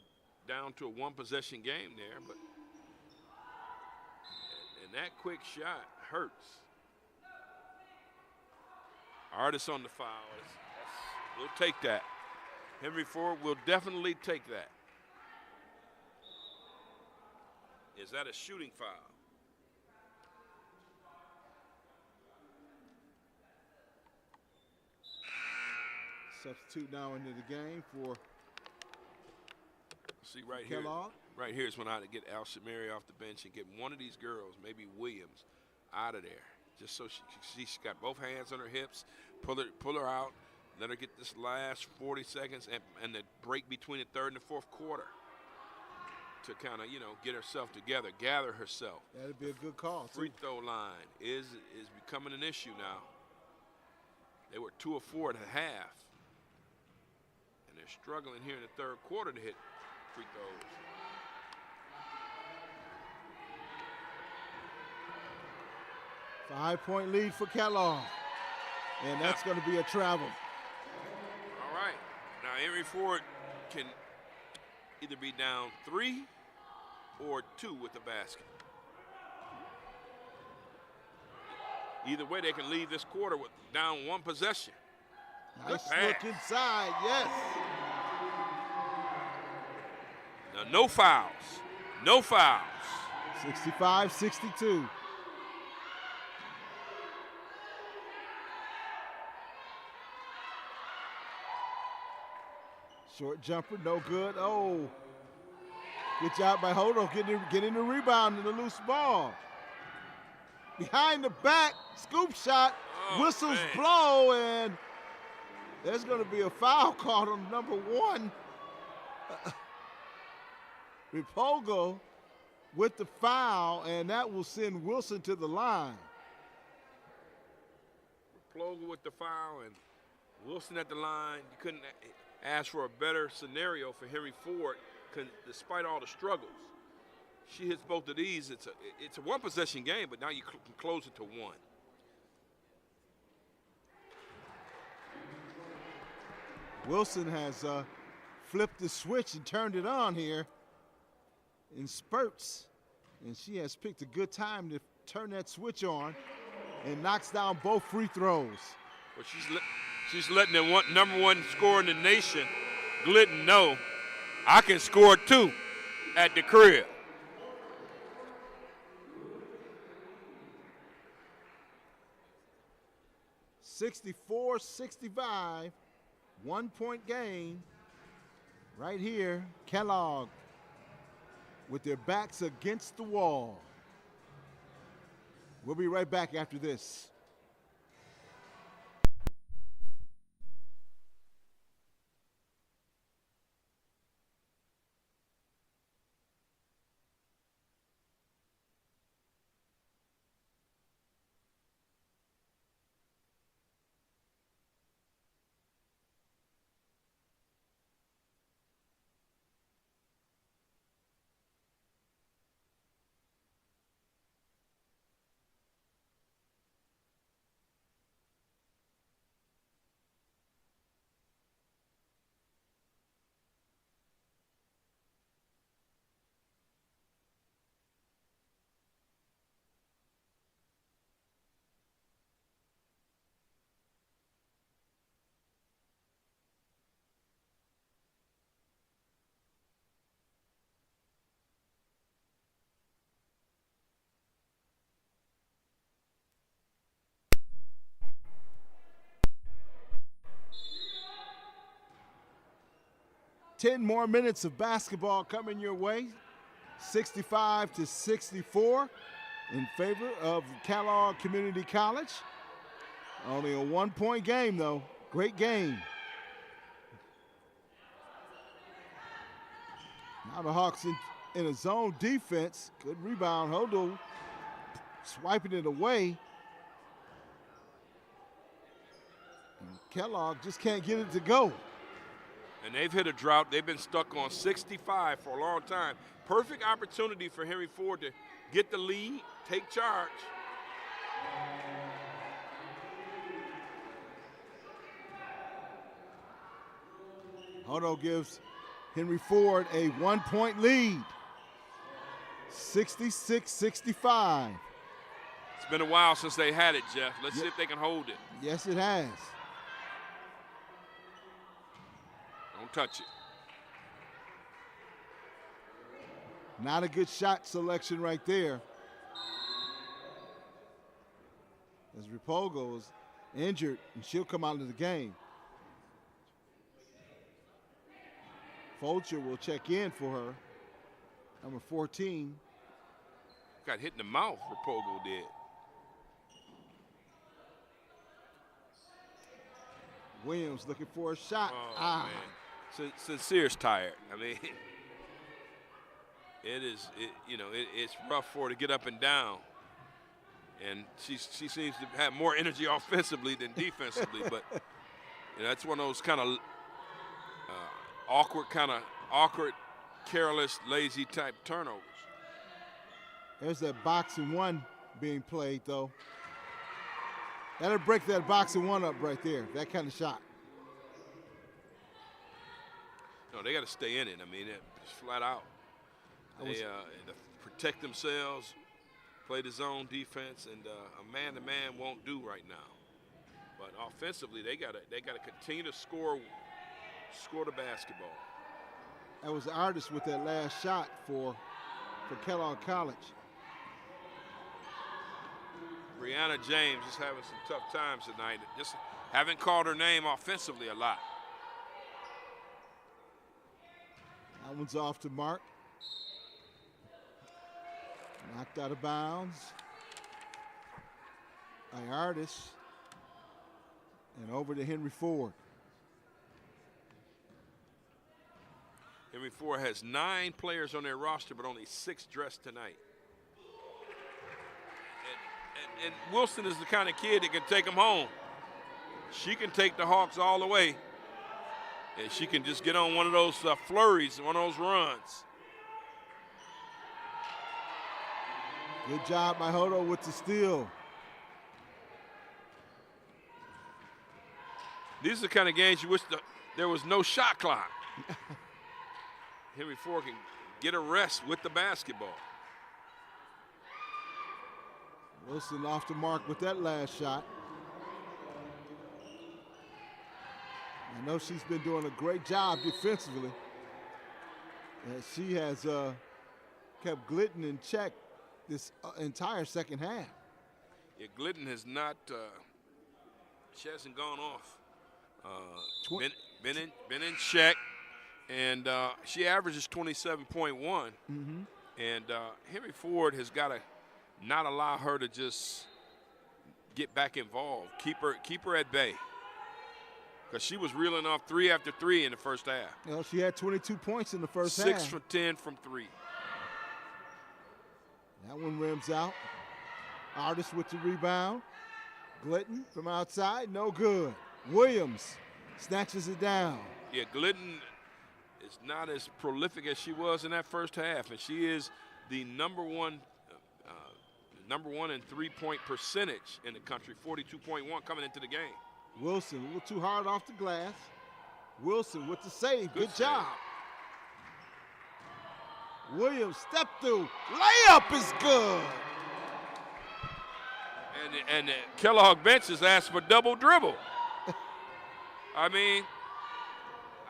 down to a one-possession game there, but and that quick shot hurts. Artist on the foul. We'll take that. Henry Ford will definitely take that. Is that a shooting foul? Substitute now into the game for Kellogg. Right here is when I had to get Al Shamiri off the bench and get one of these girls, maybe Williams, out of there. Just so she's got both hands on her hips, pull her out, let her get this last 40 seconds and the break between the third and the fourth quarter to kind of, get herself together, gather herself. That'd be a good call. Free throw line is becoming an issue now. They were 2 of 4 at a half. And they're struggling here in the third quarter to hit free throws. Five-point lead for Kellogg. And that's going to be a travel. All right. Now, Henry Ford can either be down 3 or 2 with the basket. Either way, they can leave this quarter with down 1 possession. Nice look inside, yes. Now, no fouls. No fouls. 65-62. Short jumper, no good. Oh, good job by Hodo getting the rebound and the loose ball. Behind the back, scoop shot, whistles blow, and there's going to be a foul called on number 1. Ripogo with the foul, and that will send Wilson to the line. Ripogo with the foul and Wilson at the line. You couldn't ask for a better scenario for Henry Ford, despite all the struggles. She hits both of these. It's a one-possession game, but now you can close it to 1. Wilson has flipped the switch and turned it on here in spurts, and she has picked a good time to turn that switch on and knocks down both free throws. Well, she's letting the number 1 scorer in the nation, Glidden, know I can score too at the crib. (64-65), 1-point game right here. Kellogg with their backs against the wall. We'll be right back after this. 10 more minutes of basketball coming your way. 65-64 in favor of Kellogg Community College. Only a 1-point game, though. Great game. Now the Hawks in a zone defense. Good rebound. Hodo swiping it away. And Kellogg just can't get it to go. And they've hit a drought. They've been stuck on 65 for a long time. Perfect opportunity for Henry Ford to get the lead, take charge. Hodo gives Henry Ford a 1-point lead. 66-65. It's been a while since they had it, Jeff. Let's see if they can hold it. Yes, it has. Don't touch it. Not a good shot selection right there. As Rapogo is injured, and she'll come out of the game. Fulcher will check in for her. Number 14. Got hit in the mouth, Rapogo did. Williams looking for a shot. Oh, man. Sincere's tired. I mean, it's rough for her to get up and down. And she seems to have more energy offensively than defensively. But that's one of those kind of awkward, careless, lazy type turnovers. There's that boxing one being played, though. That'll break that boxing one up right there, that kind of shot. No, they got to stay in it. I mean, it's flat out. They protect themselves, play the zone defense, and a man-to-man won't do right now. But offensively, they got to continue to score the basketball. That was the artist with that last shot for Kellogg College. Brianna James is having some tough times tonight. Just haven't called her name offensively a lot. That one's off to Mark. Knocked out of bounds by Artis. And over to Henry Ford. Henry Ford has 9 players on their roster, but only 6 dressed tonight. And Wilson is the kind of kid that can take them home. She can take the Hawks all the way, and she can just get on one of those flurries, one of those runs. Good job by Hodo with the steal. These are the kind of games you wish there was no shot clock. Henry Ford can get a rest with the basketball. Wilson off the mark with that last shot. I know she's been doing a great job defensively. And she has kept Glidden in check this entire second half. Yeah, Glidden has not, she hasn't gone off. Been in check, and she averages 27.1. Mm-hmm. And Henry Ford has got to not allow her to just get back involved. Keep her at bay. Because she was reeling off 3 after 3 in the first half. Well, she had 22 points in the first half. 6 for 10 from 3. That one rims out. Artis with the rebound. Glidden from outside, no good. Williams snatches it down. Yeah, Glidden is not as prolific as she was in that first half, and she is the number one in three-point percentage in the country, 42.1 coming into the game. Wilson a little too hard off the glass. Wilson with the save. Good job. Williams step through. Layup is good. And the Kellogg bench has asked for double dribble. I mean,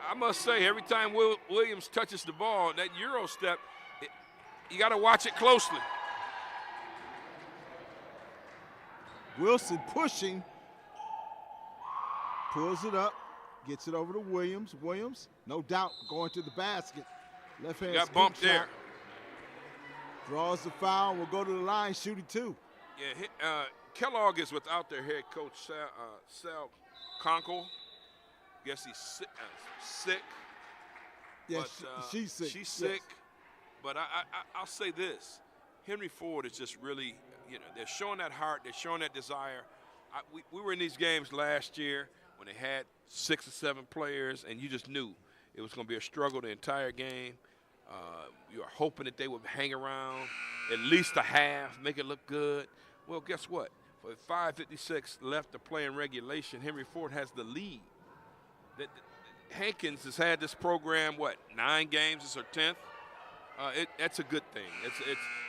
I must say, every time Williams touches the ball, that Euro step, you got to watch it closely. Wilson pushing. Pulls it up. Gets it over to Williams. Williams, no doubt, going to the basket. Left hand Got bumped shot. there. Draws the foul. Will go to the line, shooting 2. Yeah, Kellogg is without their head coach, Sal Conkle. Guess he's sick. Yeah, but, she's sick. She's sick. But I'll say this. Henry Ford is just really, they're showing that heart. They're showing that desire. We were in these games last year when they had 6 or 7 players, and you just knew it was going to be a struggle the entire game. You were hoping that they would hang around at least a half, make it look good. Well, guess what? With 5:56 left to play in regulation, Henry Ford has the lead. Hankins has had this program, 9 games? It's her 10th. That's a good thing.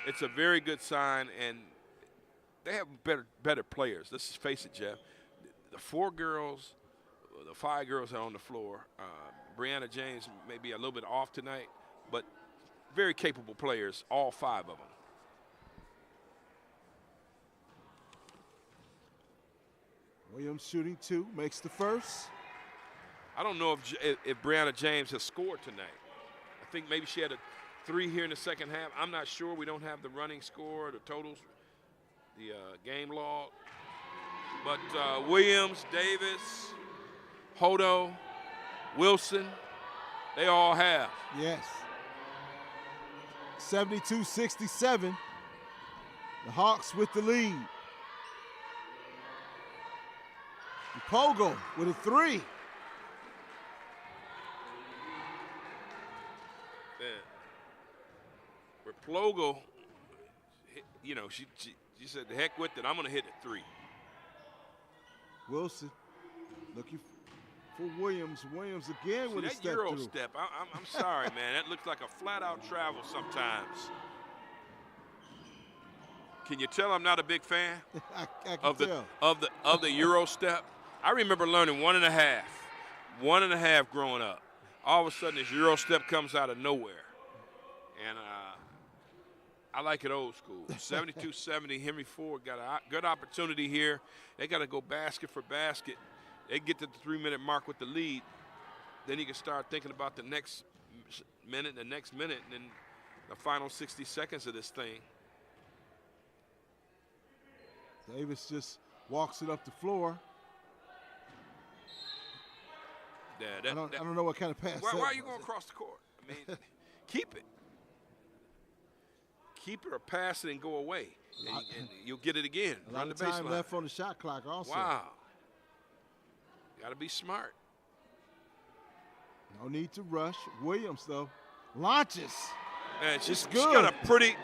It's a very good sign, and they have better players. Let's just face it, Jeff. The 4 girls, the 5 girls are on the floor. Brianna James may be a little bit off tonight, but very capable players, all 5 of them. Williams shooting 2, makes the first. I don't know if Brianna James has scored tonight. I think maybe she had a 3 here in the second half. I'm not sure. We don't have the running score, the totals, the game log. But Williams, Davis, Hodo, Wilson, they all have. Yes. 72-67. The Hawks with the lead. Pogo with a 3. Replogo, she said, the heck with it, I'm going to hit a 3. Wilson looking for Williams. Williams again with a step Euro through. step, I'm sorry, man. That looks like a flat-out travel sometimes. Can you tell I'm not a big fan I can tell. of the Euro step? I remember learning 1.5 growing up. All of a sudden, this Euro step comes out of nowhere. And I like it old school. 72-70, Henry Ford got a good opportunity here. They got to go basket for basket. They get to the 3-minute mark with the lead. Then you can start thinking about the next minute, and then the final 60 seconds of this thing. Davis just walks it up the floor. Yeah, I don't know what kind of pass. Why are you going across the court? I mean, keep it. Keep it or pass it and go away, and you'll get it again. A lot of time left on the shot clock also. Wow. Got to be smart. No need to rush. Williams, though, launches. Man, she's good. got a pretty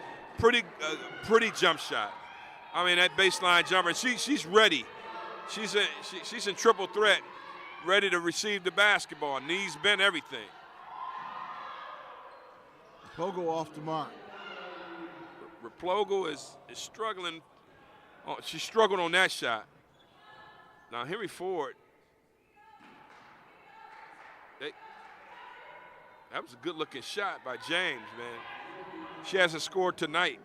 jump shot. I mean, that baseline jumper. She's ready. She's in triple threat, ready to receive the basketball. Knees bent, everything. Pogo off the mark. Replogo is struggling. Oh, she struggled on that shot. Now Henry Ford. That was a good-looking shot by James, man. She hasn't scored tonight,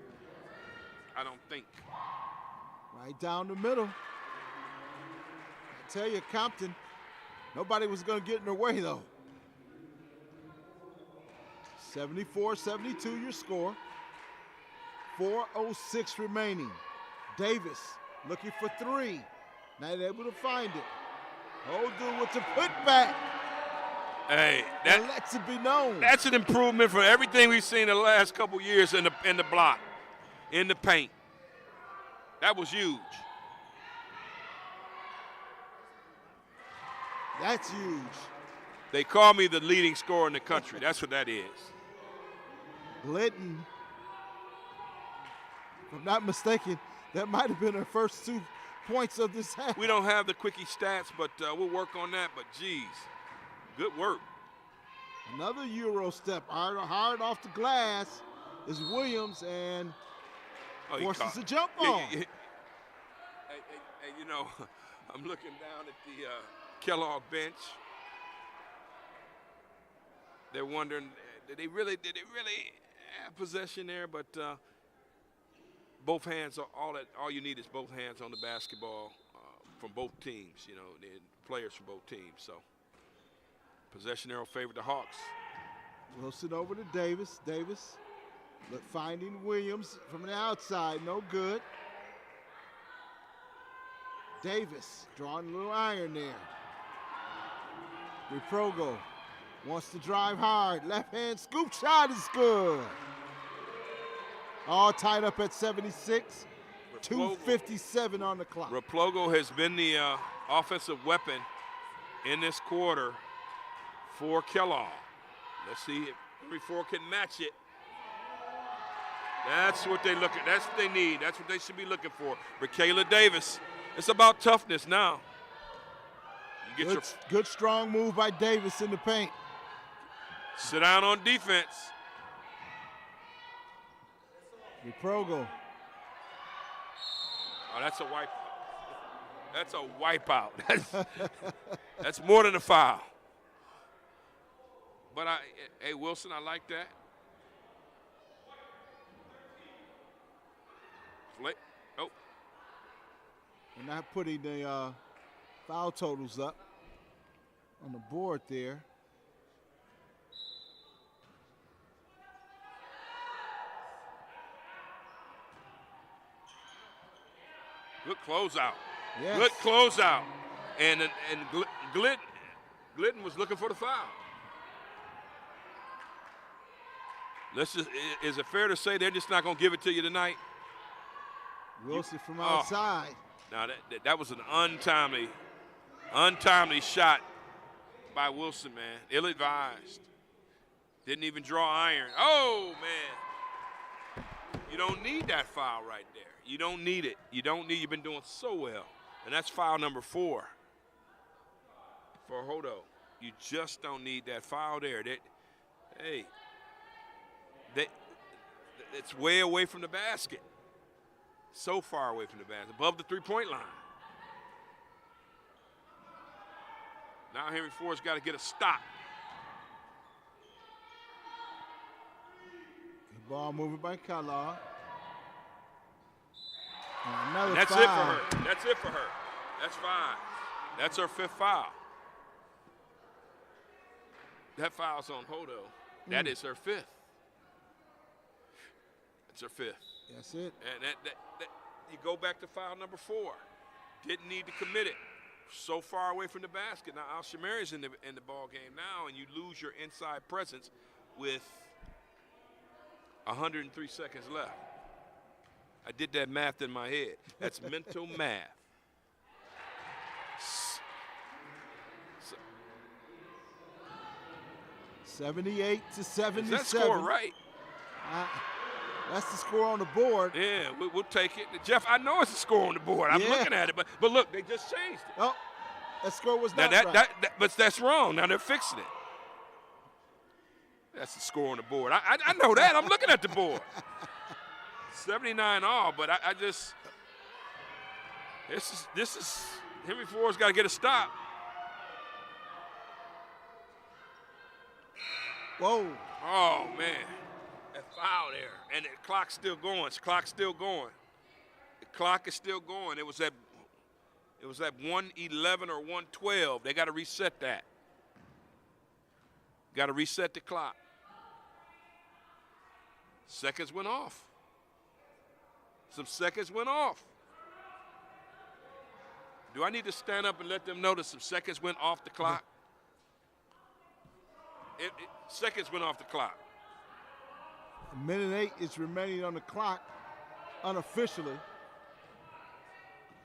I don't think. Right down the middle. I tell you, Compton, nobody was going to get in their way, though. 74-72 your score. 4:06 remaining. Davis looking for 3. Not able to find it. Odu with the putback. Hey, that lets it be known. That's an improvement from everything we've seen the last couple years in the block, in the paint. That was huge. That's huge. They call me the leading scorer in the country. That's what that is. Litton, if I'm not mistaken, that might have been her first 2 points of this half. We don't have the quickie stats, but we'll work on that. But, geez, good work. Another Euro step, hard off the glass is Williams, and forces a jump ball. Hey, I'm looking down at the Kellogg bench. They're wondering, did they really have possession there? But both hands are all you need is both hands on the basketball from both teams. The players from both teams. So Possession arrow favored the Hawks. Wilson over to Davis. Davis finding Williams from the outside. No good. Davis drawing a little iron there. Reprogo wants to drive hard. Left hand scoop shot is good. All tied up at 76. 2:57 on the clock. Replogo has been the offensive weapon in this quarter for Kellogg. Let's see if Henry Ford can match it. That's what they look at. That's what they need. That's what they should be looking for. Michaela Davis. It's about toughness now. You get good strong move by Davis in the paint. Sit down on defense. Reprogo. Oh, that's a wipe. That's a wipeout. That's more than a foul. But hey, Wilson, I like that. Oh. We're not putting the foul totals up on the board there. Good closeout. Yes. Good closeout. And Glidden was looking for the foul. Is it fair to say they're just not going to give it to you tonight? Wilson from outside. Now that was an untimely shot by Wilson, man. Ill-advised. Didn't even draw iron. Oh, man. You don't need that foul right there. You don't need it. You've been doing so well. And that's foul number 4 for Hodo. You just don't need that foul there. It's way away from the basket. So far away from the basket, above the three-point line. Now Henry Ford's got to get a stop. Good ball moving by Kellogg. And that's foul. it for her. That's it for her. That's 5. That's her 5th foul. That foul's on Hodo. That is her 5th. That's her 5th. That's it. And that you go back to foul number 4. Didn't need to commit it. So far away from the basket. Now Al-Shamari's in the ball game now, and you lose your inside presence with 103 seconds left. I did that math in my head. That's mental math. 78 to 77. Is that score right? That's the score on the board. Yeah, we'll take it. Jeff, I know it's a score on the board. I'm looking at it, but look, they just changed it. Oh, that score was not right. But that's wrong. Now they're fixing it. That's the score on the board. I know that. I'm looking at the board. 79 all, but I just this is Henry Ford's got to get a stop. Whoa. Oh man. That foul there. And the clock's still going. The clock's still going. The clock is still going. It was at 1:11 or 1:12. They got to reset that. Got to reset the clock. Seconds went off. Some seconds went off. Do I need to stand up and let them know that some seconds went off the clock? Seconds went off the clock. 1:08 is remaining on the clock unofficially.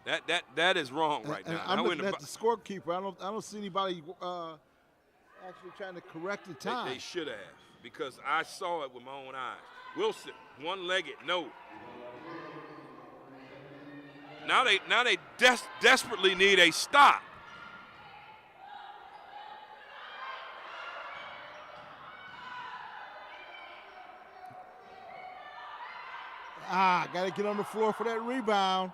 That is wrong right now. I'm looking at the scorekeeper. I don't see anybody actually trying to correct the time. They should have, because I saw it with my own eyes. Wilson, one-legged, no. Now they desperately need a stop. Got to get on the floor for that rebound.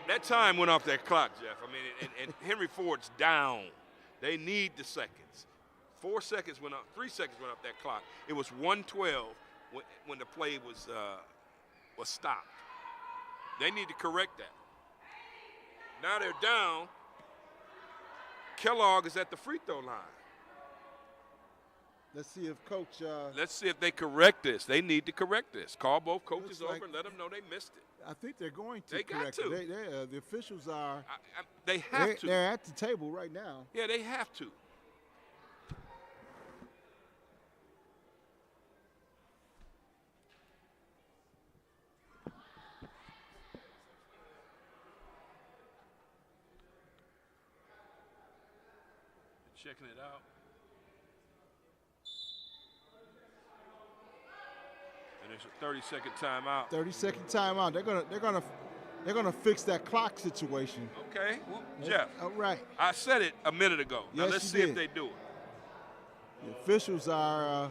That time went off that clock, Jeff. I mean, and Henry Ford's down. They need the seconds. 4 seconds went up. 3 seconds went off that clock. It was 1:12 when the play was stopped. They need to correct that. Now they're down. Kellogg is at the free throw line. Let's see if Coach. Let's see if they correct this. They need to correct this. Call both coaches over and let them know they missed it. I think they're going to They correct got to. it. The officials are. They have to. They're at the table right now. Yeah, they have to. Checking it out. And there's a 30-second timeout. 30-second timeout. They're gonna fix that clock situation. Okay, well, Jeff. All right. I said it a minute ago. Now Yes, let's you see if did. they do it. The officials are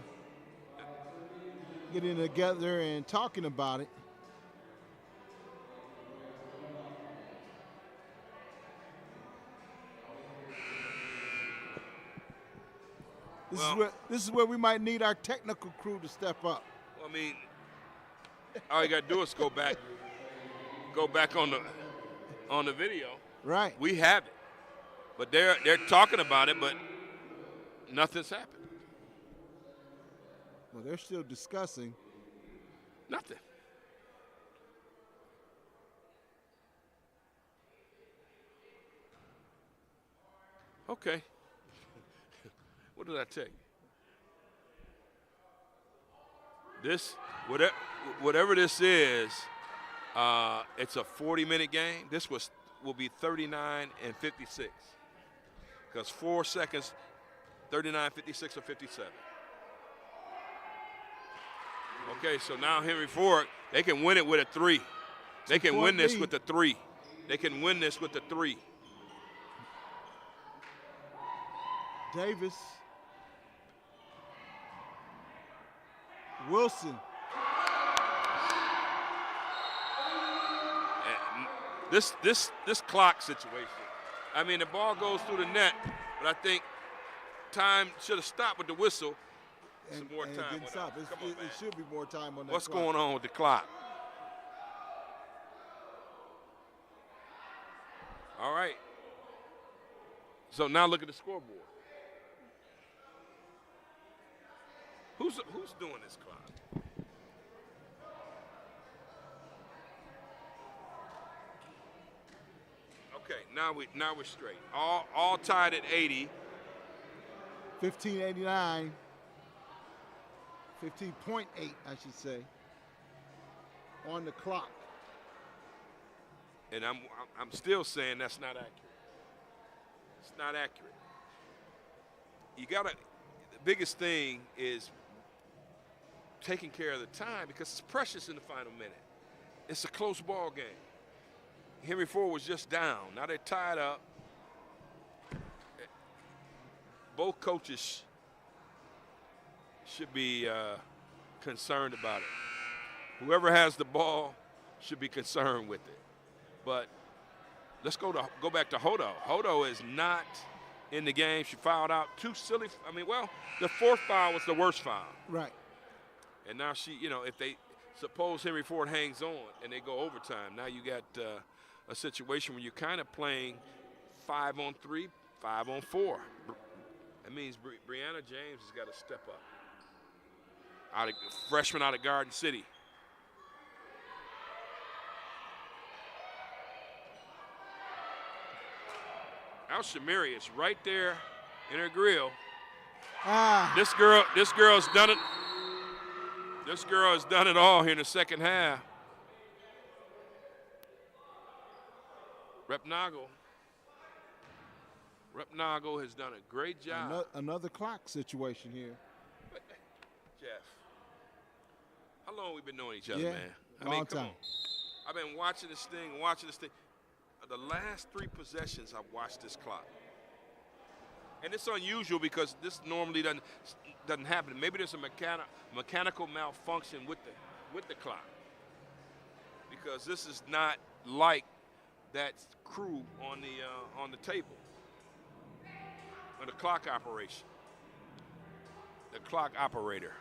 getting together and talking about it. This is where we might need our technical crew to step up. Well, I mean, all you got to do is go back on the video. Right. We have it, but they're talking about it, but nothing's happened. Well, they're still discussing. Nothing. Okay. What did I tell you? This, whatever this is, it's a 40-minute game. This will be 39 and 56. Because 4 seconds, 39, 56, or 57. Okay, so now Henry Ford, they can win it with a 3. They can win this with a 3. They can win this with a 3. Davis. Wilson. This clock situation. I mean, the ball goes through the net, but I think time should have stopped with the whistle. Some more time. It didn't stop. It should be more time on that. What's clock. going on with the clock? All right. So now look at the scoreboard. Who's doing this clock? Okay, now we're straight. All tied at 80. 1589. 15.8, I should say, on the clock. And I'm still saying that's not accurate. It's not accurate. The biggest thing is taking care of the time because it's precious in the final minute. It's a close ball game. Henry Ford was just down. Now they're tied up. Both coaches should be concerned about it. Whoever has the ball should be concerned with it. But let's go back to Hodo. Hodo is not in the game. She fouled out. Too silly. I mean, well, the fourth foul was the worst foul. Right. And now she, if they suppose Henry Ford hangs on and they go overtime, now you got a situation where you're kind of playing 5-on-3, 5-on-4. That means Brianna James has got to step up. Freshman out of Garden City. Al Shamiri is right there in her grill. This girl's done it. This girl has done it all here in the second half. Rep Nago has done a great job. Another clock situation here. But, Jeff, how long have we been knowing each other, Yeah, man? long time. Come on. I've been watching this thing. The last 3 possessions, I've watched this clock. And it's unusual because this normally doesn't happen. Maybe there's a mechanical malfunction with the clock. Because this is not like that crew on the table. Or the clock operation. The clock operator.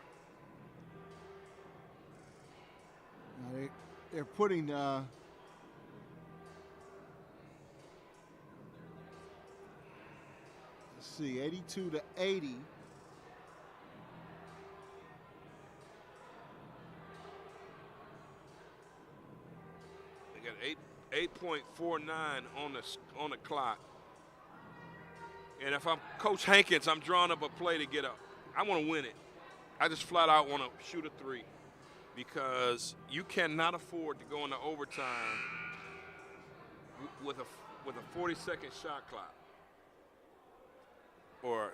Now they're putting see, 82 to 80. They got 8.49 on the clock. And if I'm Coach Hankins, I'm drawing up a play to get up. I want to win it. I just flat out want to shoot a three because you cannot afford to go into overtime with a 40-second shot clock or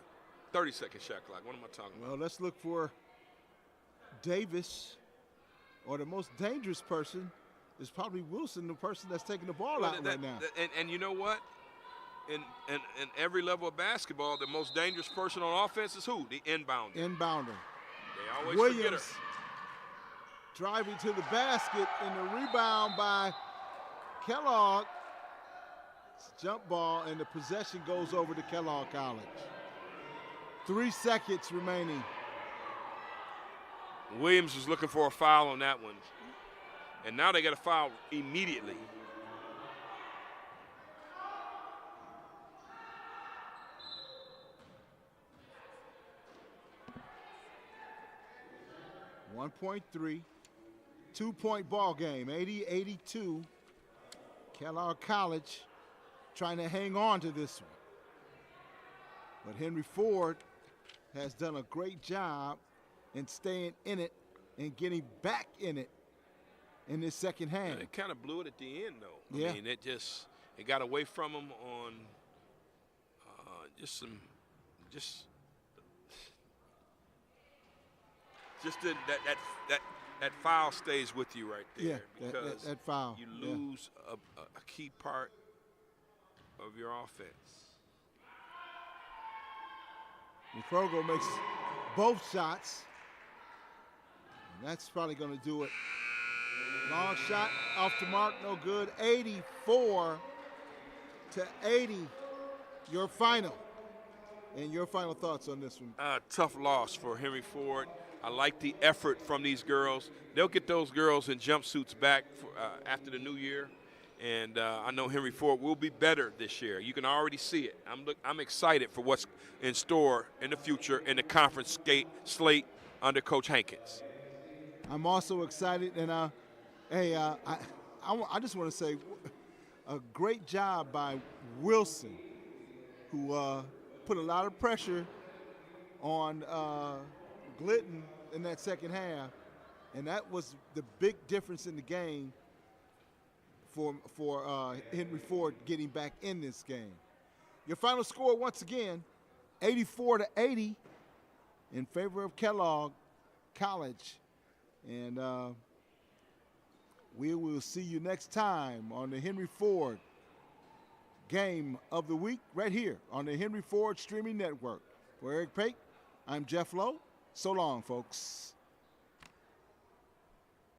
30-second shot clock. What am I talking about? Well, let's look for Davis, or the most dangerous person is probably Wilson, the person that's taking the ball out right now. And you know what? In every level of basketball, the most dangerous person on offense is who? The inbounder. They always Williams forget her. Driving to the basket, and the rebound by Kellogg. It's a jump ball, and the possession goes over to Kellogg College. 3 seconds remaining. Williams was looking for a foul on that one. And now they got a foul immediately. .3, 2-point ball game, 80-82. Kellogg College trying to hang on to this one. But Henry Ford has done a great job in staying in it and getting back in it in this second half. It kind of blew it at the end, though. Yeah. I mean, it got away from them on that foul stays with you right there. Yeah, because that foul. You lose a key part of your offense. Mufrogo makes both shots. And that's probably going to do it. Long shot off the mark, no good. 84 to 80, your final. And your final thoughts on this one? Tough loss for Henry Ford. I like the effort from these girls. They'll get those girls in jumpsuits back after the new year. And I know Henry Ford will be better this year. You can already see it. I'm excited for what's in store in the future in the conference slate under Coach Hankins. I'm also excited, and I just want to say a great job by Wilson, who put a lot of pressure on Glidden in that second half, and that was the big difference in the game for Henry Ford getting back in this game. Your final score, once again, 84 to 80 in favor of Kellogg College. And we will see you next time on the Henry Ford Game of the Week right here on the Henry Ford Streaming Network. For Eric Pate, I'm Jeff Lowe. So long, folks.